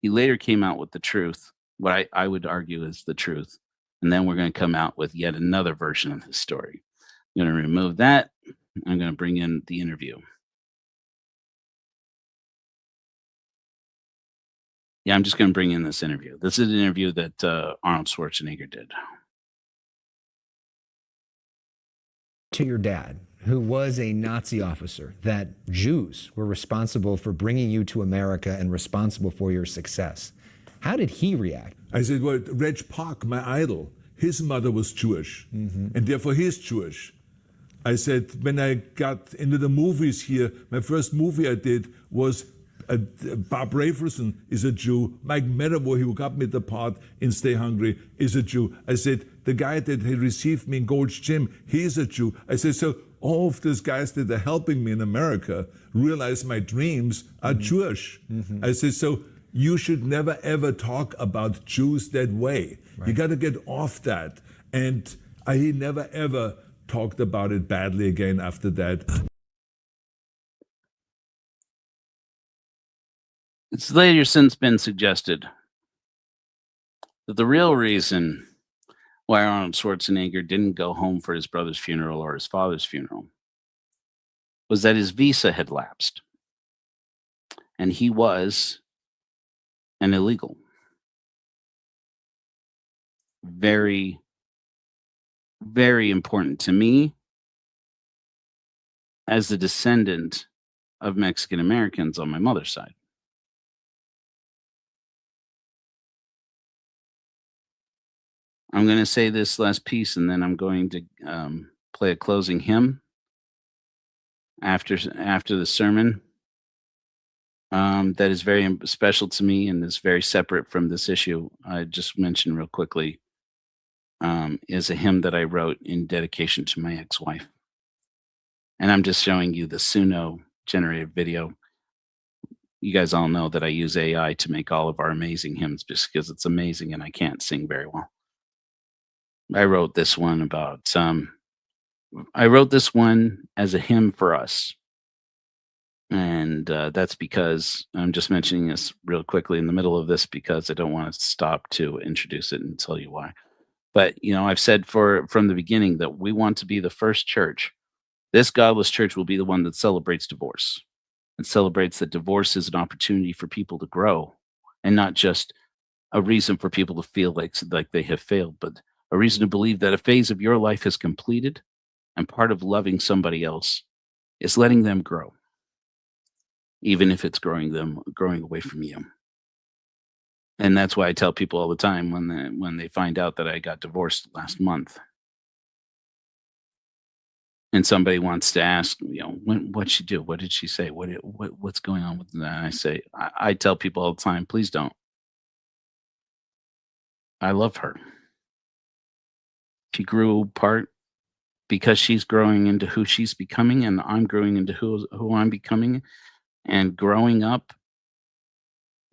he later came out with the truth, what I would argue is the truth. And then we're going to come out with yet another version of the story. I'm going to remove that. I'm going to bring in the interview. Yeah, I'm just going to bring in this interview. This is an interview that Arnold Schwarzenegger did. To your dad, who was a Nazi officer, that Jews were responsible for bringing you to America and responsible for your success. How did he react? I said, well, Reg Park, my idol, his mother was Jewish, and therefore he's Jewish. I said, when I got into the movies here, my first movie I did was Bob Raferson is a Jew. Mike Medavoy, who got me the part in Stay Hungry, is a Jew. I said, the guy that had received me in Gold's Gym, he's a Jew. I said, so all of these guys that are helping me in America realize my dreams are Jewish. I said, so you should never ever talk about Jews that way. Right. You got to get off that. And he never ever talked about it badly again after that. It's later since been suggested that the real reason why Arnold Schwarzenegger didn't go home for his brother's funeral or his father's funeral was that his visa had lapsed and he was an illegal. Very, very important to me as the descendant of Mexican Americans on my mother's side. I'm going to say this last piece, and then I'm going to play a closing hymn after the sermon that is very special to me and is very separate from this issue. I just mentioned real quickly is a hymn that I wrote in dedication to my ex-wife. And I'm just showing you the Suno-generated video. You guys all know that I use AI to make all of our amazing hymns just because it's amazing and I can't sing very well. I wrote this one as a hymn for us. And that's because I'm just mentioning this real quickly in the middle of this because I don't want to stop to introduce it and tell you why. But, I've said from the beginning that we want to be the first church. This Godless church will be the one that celebrates divorce and celebrates that divorce is an opportunity for people to grow and not just a reason for people to feel like they have failed, but a reason to believe that a phase of your life is completed, and part of loving somebody else is letting them grow, even if it's growing away from you. And that's why I tell people all the time when they find out that I got divorced last month, and somebody wants to ask, what'd she do? What did she say? What's going on with that? And I say, I tell people all the time, please don't. I love her. She grew apart because she's growing into who she's becoming, and I'm growing into who I'm becoming, and growing up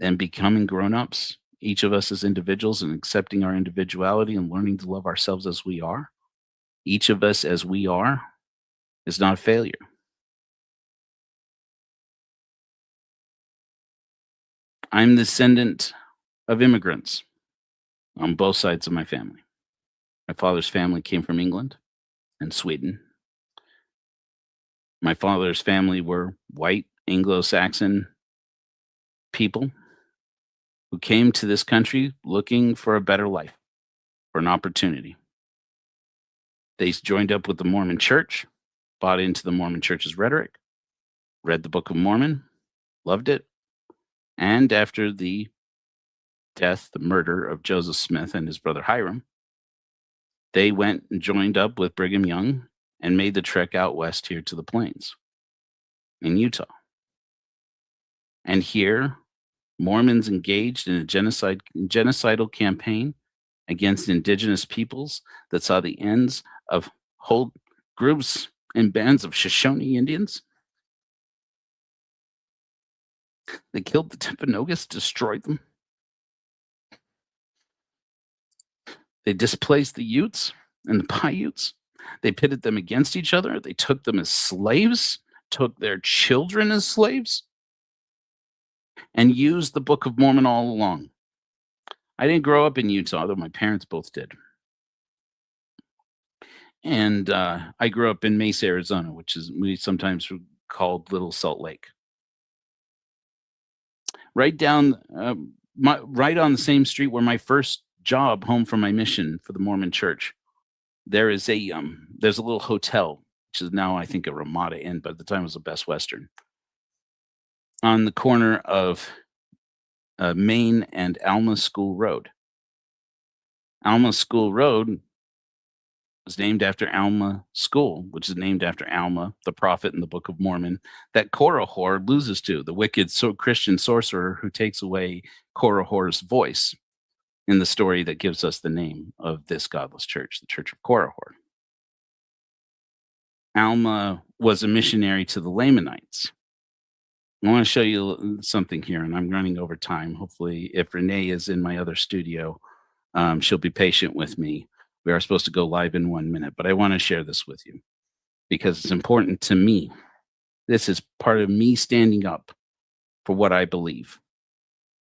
and becoming grown-ups, each of us as individuals, and accepting our individuality and learning to love ourselves as we are. Each of us as we are is not a failure. I'm the descendant of immigrants. on both sides of my family. My father's family came from England and Sweden. My father's family were white Anglo-Saxon people who came to this country looking for a better life, for an opportunity. They joined up with the Mormon Church, bought into the Mormon Church's rhetoric, read the Book of Mormon, loved it, and after the murder of Joseph Smith and his brother Hiram, they went and joined up with Brigham Young and made the trek out west here to the plains in Utah. And here, Mormons engaged in a genocidal campaign against indigenous peoples that saw the ends of whole groups and bands of Shoshone Indians. They killed the Timpanogos, destroyed them. They displaced the Utes and the Paiutes. They pitted them against each other. They took them as slaves, took their children as slaves, and used the Book of Mormon all along. I didn't grow up in Utah, though my parents both did. And I grew up in Mesa, Arizona, which is we sometimes called Little Salt Lake. Right right on the same street where my first job home from my mission for the Mormon Church, there is there's a little hotel, which is now I think a Ramada Inn, but at the time it was a Best Western, on the corner of Main and Alma School Road. Alma School Road was named after Alma School, which is named after Alma, the prophet in the Book of Mormon, that Korihor loses to, the wicked Christian sorcerer who takes away Korihor's voice in the story that gives us the name of this godless church, the Church of Korihor. Alma was a missionary to the Lamanites. I want to show you something here, and I'm running over time. Hopefully, if Rene is in my other studio, she'll be patient with me. We are supposed to go live in 1 minute, but I want to share this with you because it's important to me. This is part of me standing up for what I believe.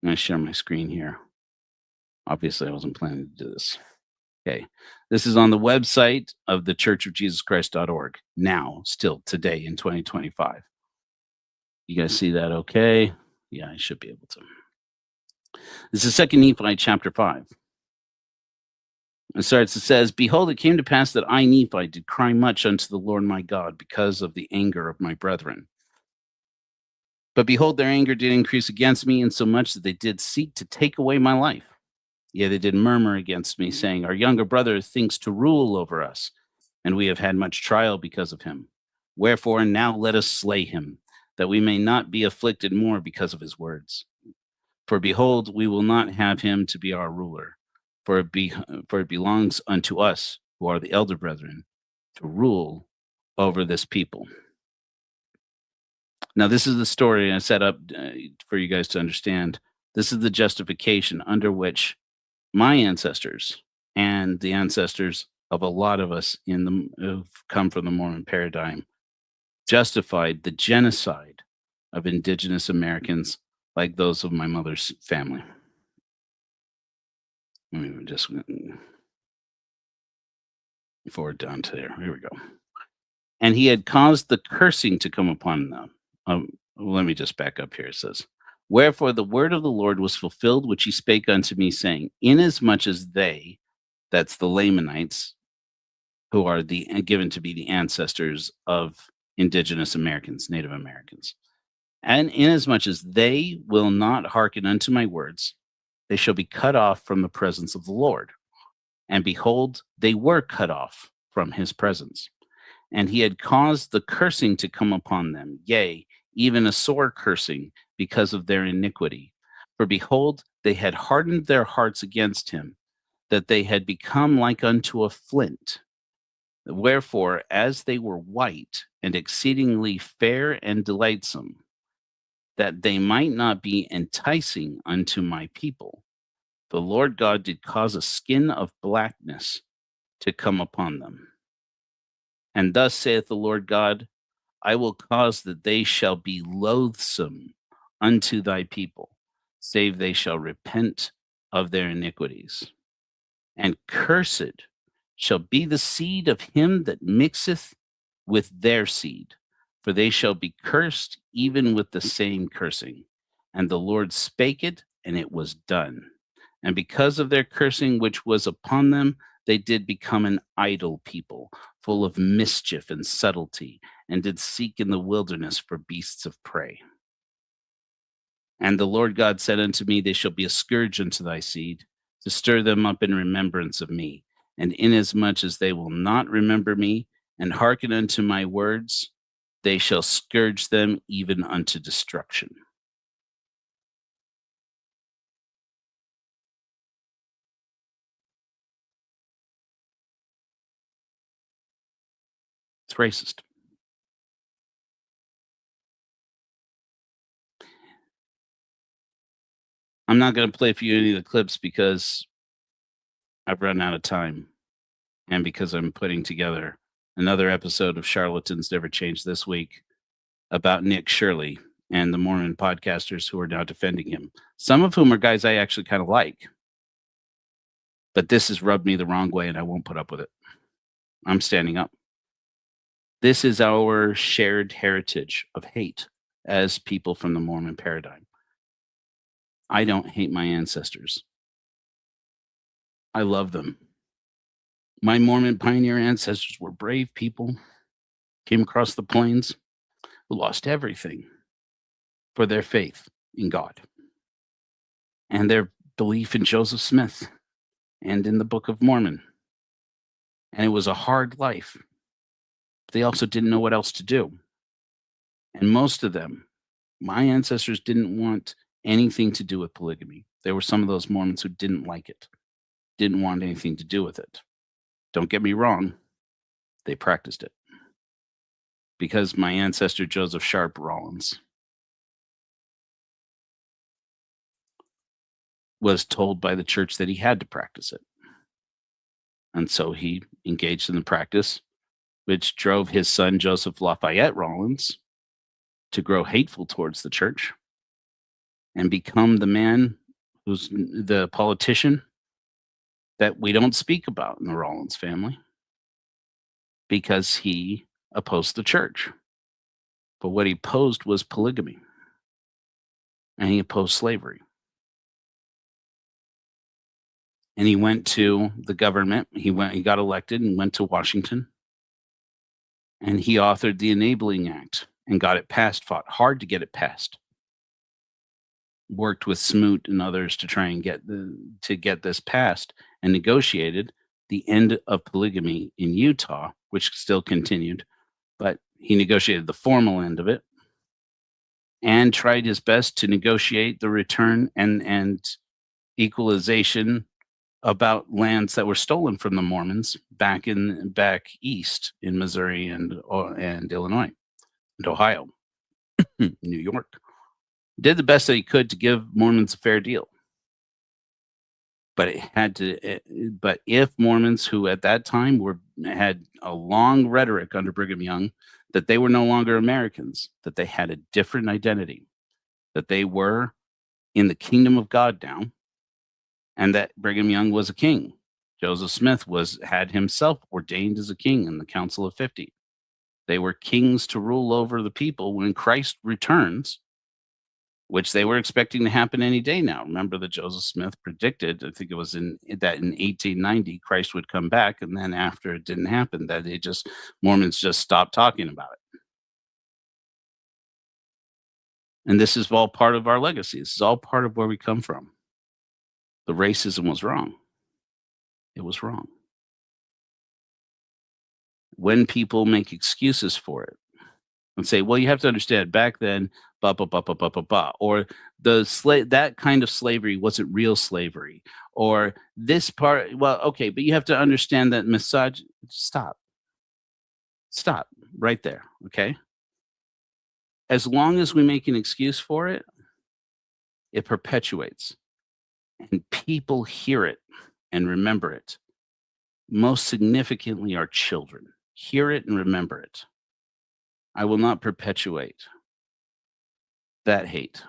I'm going to share my screen here. Obviously, I wasn't planning to do this. Okay. This is on the website of the churchofjesuschrist.org now, still today in 2025. You guys see that okay? Yeah, I should be able to. This is 2 Nephi chapter 5. It starts, it says, "Behold, it came to pass that I, Nephi, did cry much unto the Lord my God because of the anger of my brethren. But behold, their anger did increase against me, insomuch that they did seek to take away my life. Yea, they did murmur against me, saying, Our younger brother thinks to rule over us, and we have had much trial because of him. Wherefore now let us slay him, that we may not be afflicted more because of his words. For behold, we will not have him to be our ruler, for it belongs unto us, who are the elder brethren, to rule over this people." Now, this is the story I set up for you guys to understand. This is the justification under which my ancestors and the ancestors of a lot of us who've come from the Mormon paradigm justified the genocide of indigenous Americans like those of my mother's family. Let me just forward down to there. Here we go. "And he had caused the cursing to come upon them." Let me just back up here. It says, "Wherefore the word of the Lord was fulfilled, which he spake unto me, saying, Inasmuch as they," that's the Lamanites, who are given to be the ancestors of indigenous Americans, Native Americans, "and inasmuch as they will not hearken unto my words, they shall be cut off from the presence of the Lord. And behold, they were cut off from his presence. And he had caused the cursing to come upon them, yea, even a sore cursing, because of their iniquity. For behold, they had hardened their hearts against him, that they had become like unto a flint. Wherefore, as they were white and exceedingly fair and delightsome, that they might not be enticing unto my people, the Lord God did cause a skin of blackness to come upon them. And thus saith the Lord God, I will cause that they shall be loathsome unto thy people, save they shall repent of their iniquities." and cursed shall be the seed of him that mixeth with their seed, for they shall be cursed even with the same cursing. And the Lord spake it, and it was done. And because of their cursing which was upon them, they did become an idle people, full of mischief and subtlety, and did seek in the wilderness for beasts of prey. And the Lord God said unto me, they shall be a scourge unto thy seed, to stir them up in remembrance of me. And inasmuch as they will not remember me, and hearken unto my words, they shall scourge them even unto destruction. It's racist. I'm not going to play for you any of the clips because I've run out of time, and because I'm putting together another episode of Charlatans Never Change this week about Nick Shirley and the Mormon podcasters who are now defending him, some of whom are guys I actually kind of like. But this has rubbed me the wrong way, and I won't put up with it. I'm standing up. This is our shared heritage of hate as people from the Mormon paradigm. I don't hate my ancestors. I love them. My Mormon pioneer ancestors were brave people, came across the plains, who lost everything for their faith in God and their belief in Joseph Smith and in the Book of Mormon. And it was a hard life. They also didn't know what else to do. And most of them, my ancestors, didn't want anything to do with polygamy. There were some of those Mormons who didn't like it, didn't want anything to do with it. Don't get me wrong, they practiced it. Because my ancestor, Joseph Sharp Rollins, was told by the church that he had to practice it. And so he engaged in the practice, which drove his son, Joseph Lafayette Rollins, to grow hateful towards the church and become the man who's the politician that we don't speak about in the Rollins family because he opposed the church. But what he opposed was polygamy, and he opposed slavery. And he went to the government. He got elected and went to Washington. And he authored the Enabling Act and got it passed, fought hard to get it passed. Worked with Smoot and others to try and get this passed, and negotiated the end of polygamy in Utah, which still continued, but he negotiated the formal end of it and tried his best to negotiate the return and equalization about lands that were stolen from the Mormons back east in Missouri and Illinois and Ohio, New York. Did the best that he could to give Mormons a fair deal. But but if Mormons who at that time had a long rhetoric under Brigham Young that they were no longer Americans, that they had a different identity, that they were in the kingdom of God now, and that Brigham Young was a king. Joseph Smith had himself ordained as a king in the Council of 50. They were kings to rule over the people when Christ returns, which they were expecting to happen any day now. Remember that Joseph Smith predicted, I think it was in 1890, Christ would come back, and then after it didn't happen, that Mormons just stopped talking about it. And this is all part of our legacy. This is all part of where we come from. The racism was wrong. It was wrong. When people make excuses for it and say, well, you have to understand back then, blah, blah, blah, blah, blah, blah, blah, or that kind of slavery wasn't real slavery, or this part, well, okay, but you have to understand that stop right there, okay? As long as we make an excuse for it, it perpetuates, and people hear it and remember it. Most significantly, our children hear it and remember it. I will not perpetuate that hate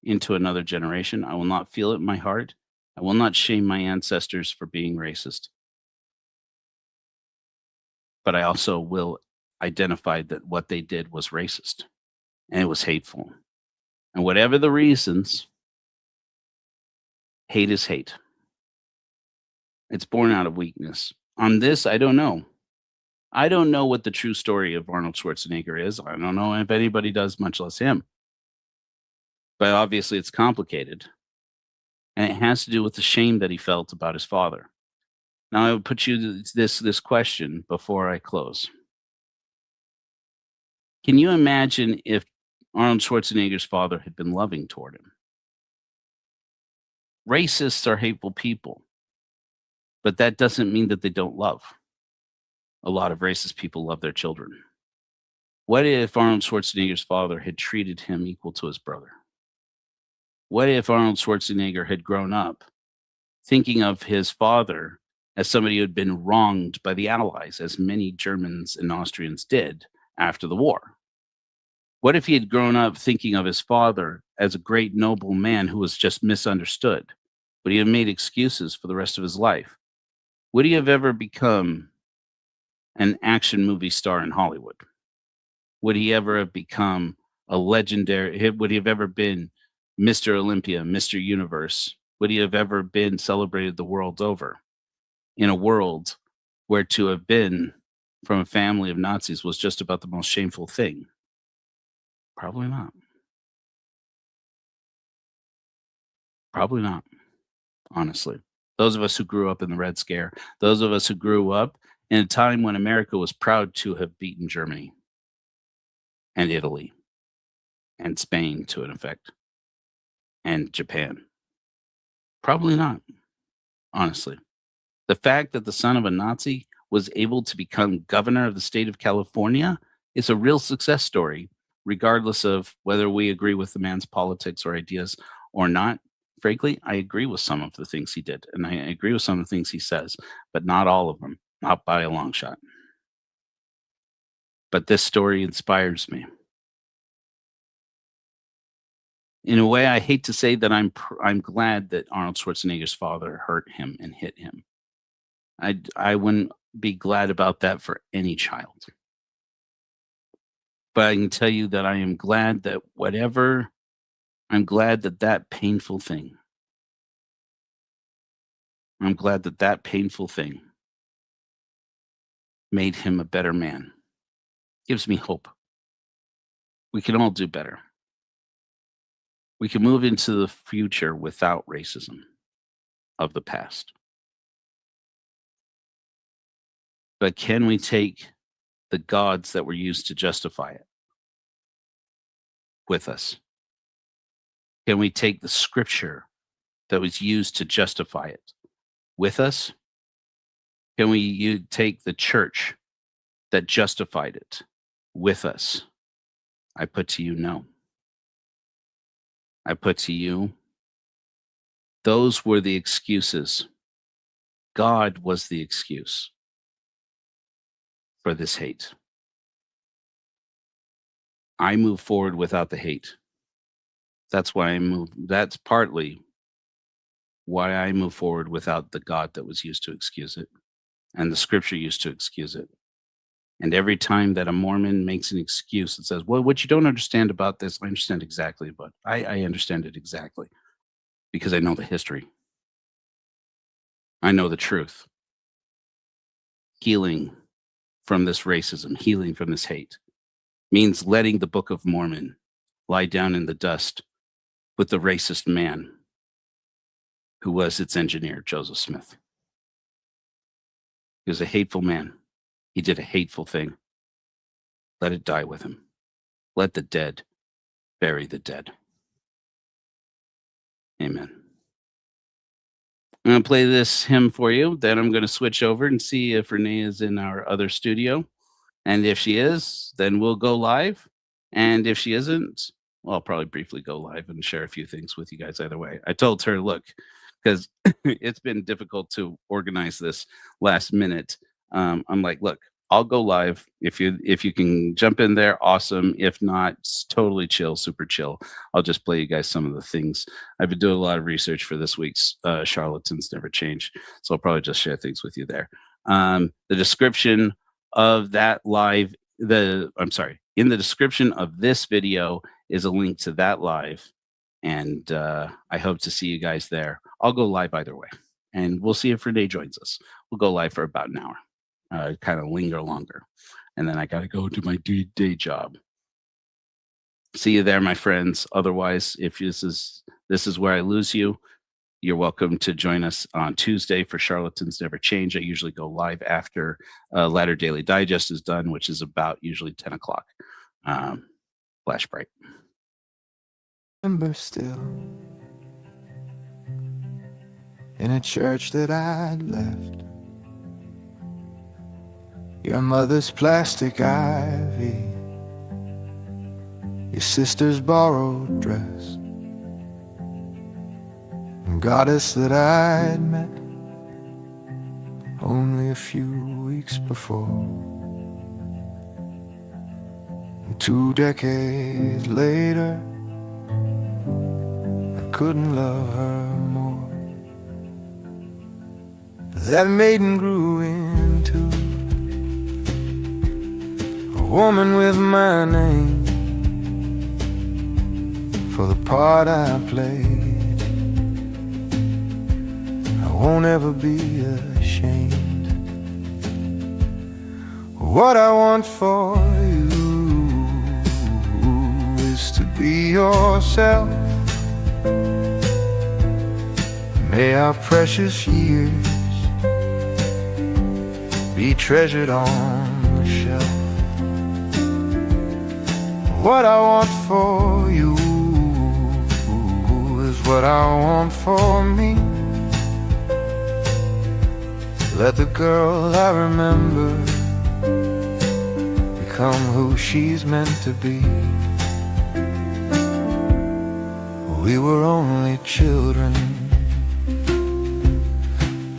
into another generation. I will not feel it in my heart. I will not shame my ancestors for being racist. But I also will identify that what they did was racist and it was hateful. And whatever the reasons, hate is hate. It's born out of weakness. On this, I don't know. I don't know what the true story of Arnold Schwarzenegger is. I don't know if anybody does, much less him. But obviously, it's complicated. And it has to do with the shame that he felt about his father. Now, I would put you this question before I close. Can you imagine if Arnold Schwarzenegger's father had been loving toward him? Racists are hateful people, but that doesn't mean that they don't love. A lot of racist people love their children. What if Arnold Schwarzenegger's father had treated him equal to his brother? What if Arnold Schwarzenegger had grown up thinking of his father as somebody who had been wronged by the Allies, as many Germans and Austrians did after the war? What if he had grown up thinking of his father as a great noble man who was just misunderstood, but he had made excuses for the rest of his life? Would he have ever become an action movie star in Hollywood? Would he ever have become a legendary? Would he have ever been Mr. Olympia, Mr. Universe? Would he have ever been celebrated the world over in a world where to have been from a family of Nazis was just about the most shameful thing? Probably not. Probably not, honestly. Those of us who grew up in the Red Scare, those of us who grew up in a time when America was proud to have beaten Germany and Italy and Spain to an effect and Japan. Probably not, honestly. The fact that the son of a Nazi was able to become governor of the state of California is a real success story, regardless of whether we agree with the man's politics or ideas or not. Frankly, I agree with some of the things he did, and I agree with some of the things he says, but not all of them, not by a long shot. But this story inspires me. In a way, I hate to say that I'm glad that Arnold Schwarzenegger's father hurt him and hit him. I wouldn't be glad about that for any child. But I can tell you that I am glad that I'm glad that that painful thing made him a better man. Gives me hope. We can all do better. We can move into the future without racism of the past. But can we take the gods that were used to justify it with us? Can we take the scripture that was used to justify it with us? Can we take the church that justified it with us? I put to you, no. I put to you, those were the excuses. God was the excuse for this hate. I move forward without the hate. That's why that's partly why I move forward without the God that was used to excuse it and the scripture used to excuse it. And every time that a Mormon makes an excuse and says, well, what you don't understand about this, I understand exactly, but I understand it exactly because I know the history. I know the truth. Healing from this racism, healing from this hate, means letting the Book of Mormon lie down in the dust with the racist man who was its engineer, Joseph Smith. He was a hateful man. He did a hateful thing. Let it die with him. Let the dead bury the dead. Amen. I'm going to play this hymn for you. Then I'm going to switch over and see if Rene is in our other studio. And if she is, then we'll go live. And if she isn't, well, I'll probably briefly go live and share a few things with you guys either way. I told her, look, because it's been difficult to organize this last minute. I'm like, look, I'll go live. If you can jump in there, awesome. If not, it's totally chill, super chill. I'll just play you guys some of the things. I've been doing a lot of research for this week's Charlatans Never Change, so I'll probably just share things with you there. The description of that live, in the description of this video is a link to that live, and I hope to see you guys there. I'll go live either way, and we'll see if Rene joins us. We'll go live for about an hour. Kind of linger longer, and then I got to go to my day job. See you there, my friends. Otherwise, if this is where I lose you, you're welcome to join us on Tuesday for Charlatans Never Change. I usually go live after Ladder Daily Digest is done, which is about usually 10 o'clock. Flash bright. Remember still in a church that I'd left, your mother's plastic ivy, your sister's borrowed dress, and goddess that I'd met only a few weeks before. And 2 decades later, I couldn't love her more. That maiden grew into a woman with my name for the part I played. I won't ever be ashamed. What I want for you is to be yourself. May our precious years be treasured on the shelf. What I want for you is what I want for me. Let the girl I remember become who she's meant to be. We were only children,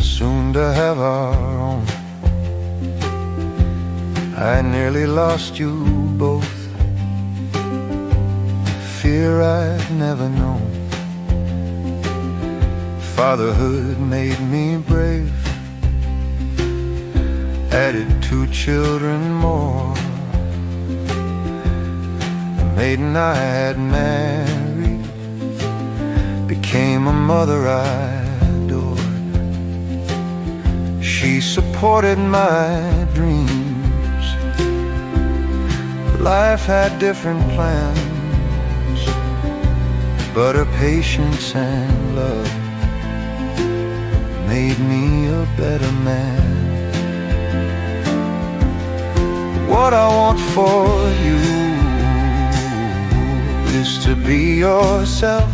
soon to have our own. I nearly lost you both, fear I'd never known. Fatherhood made me brave, added 2 children more. The maiden I had married became a mother I adored. She supported my dreams. Life had different plans, but her patience and love made me a better man. What I want for you is to be yourself.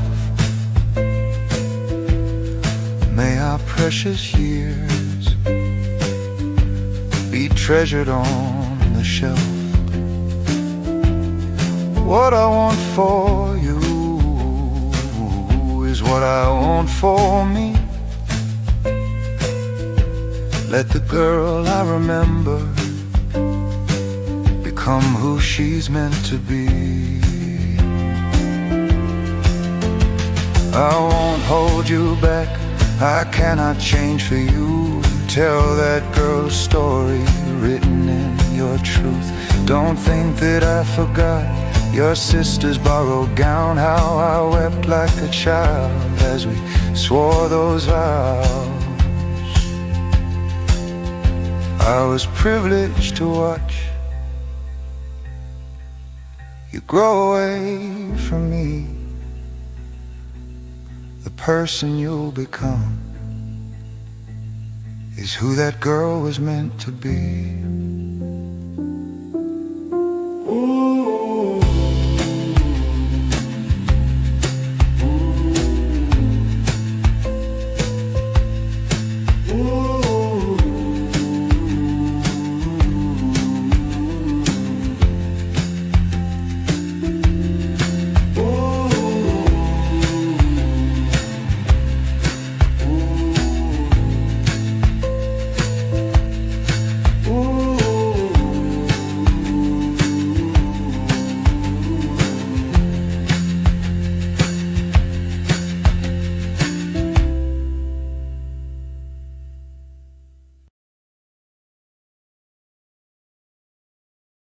May our precious years be treasured on the shelf. What I want for you is what I want for me. Let the girl I remember become who she's meant to be. I won't hold you back, I cannot change for you. Tell that girl's story written in your truth. Don't think that I forgot your sister's borrowed gown, how I wept like a child as we swore those vows. I was privileged to watch you grow away from me. The person you'll become is who that girl was meant to be.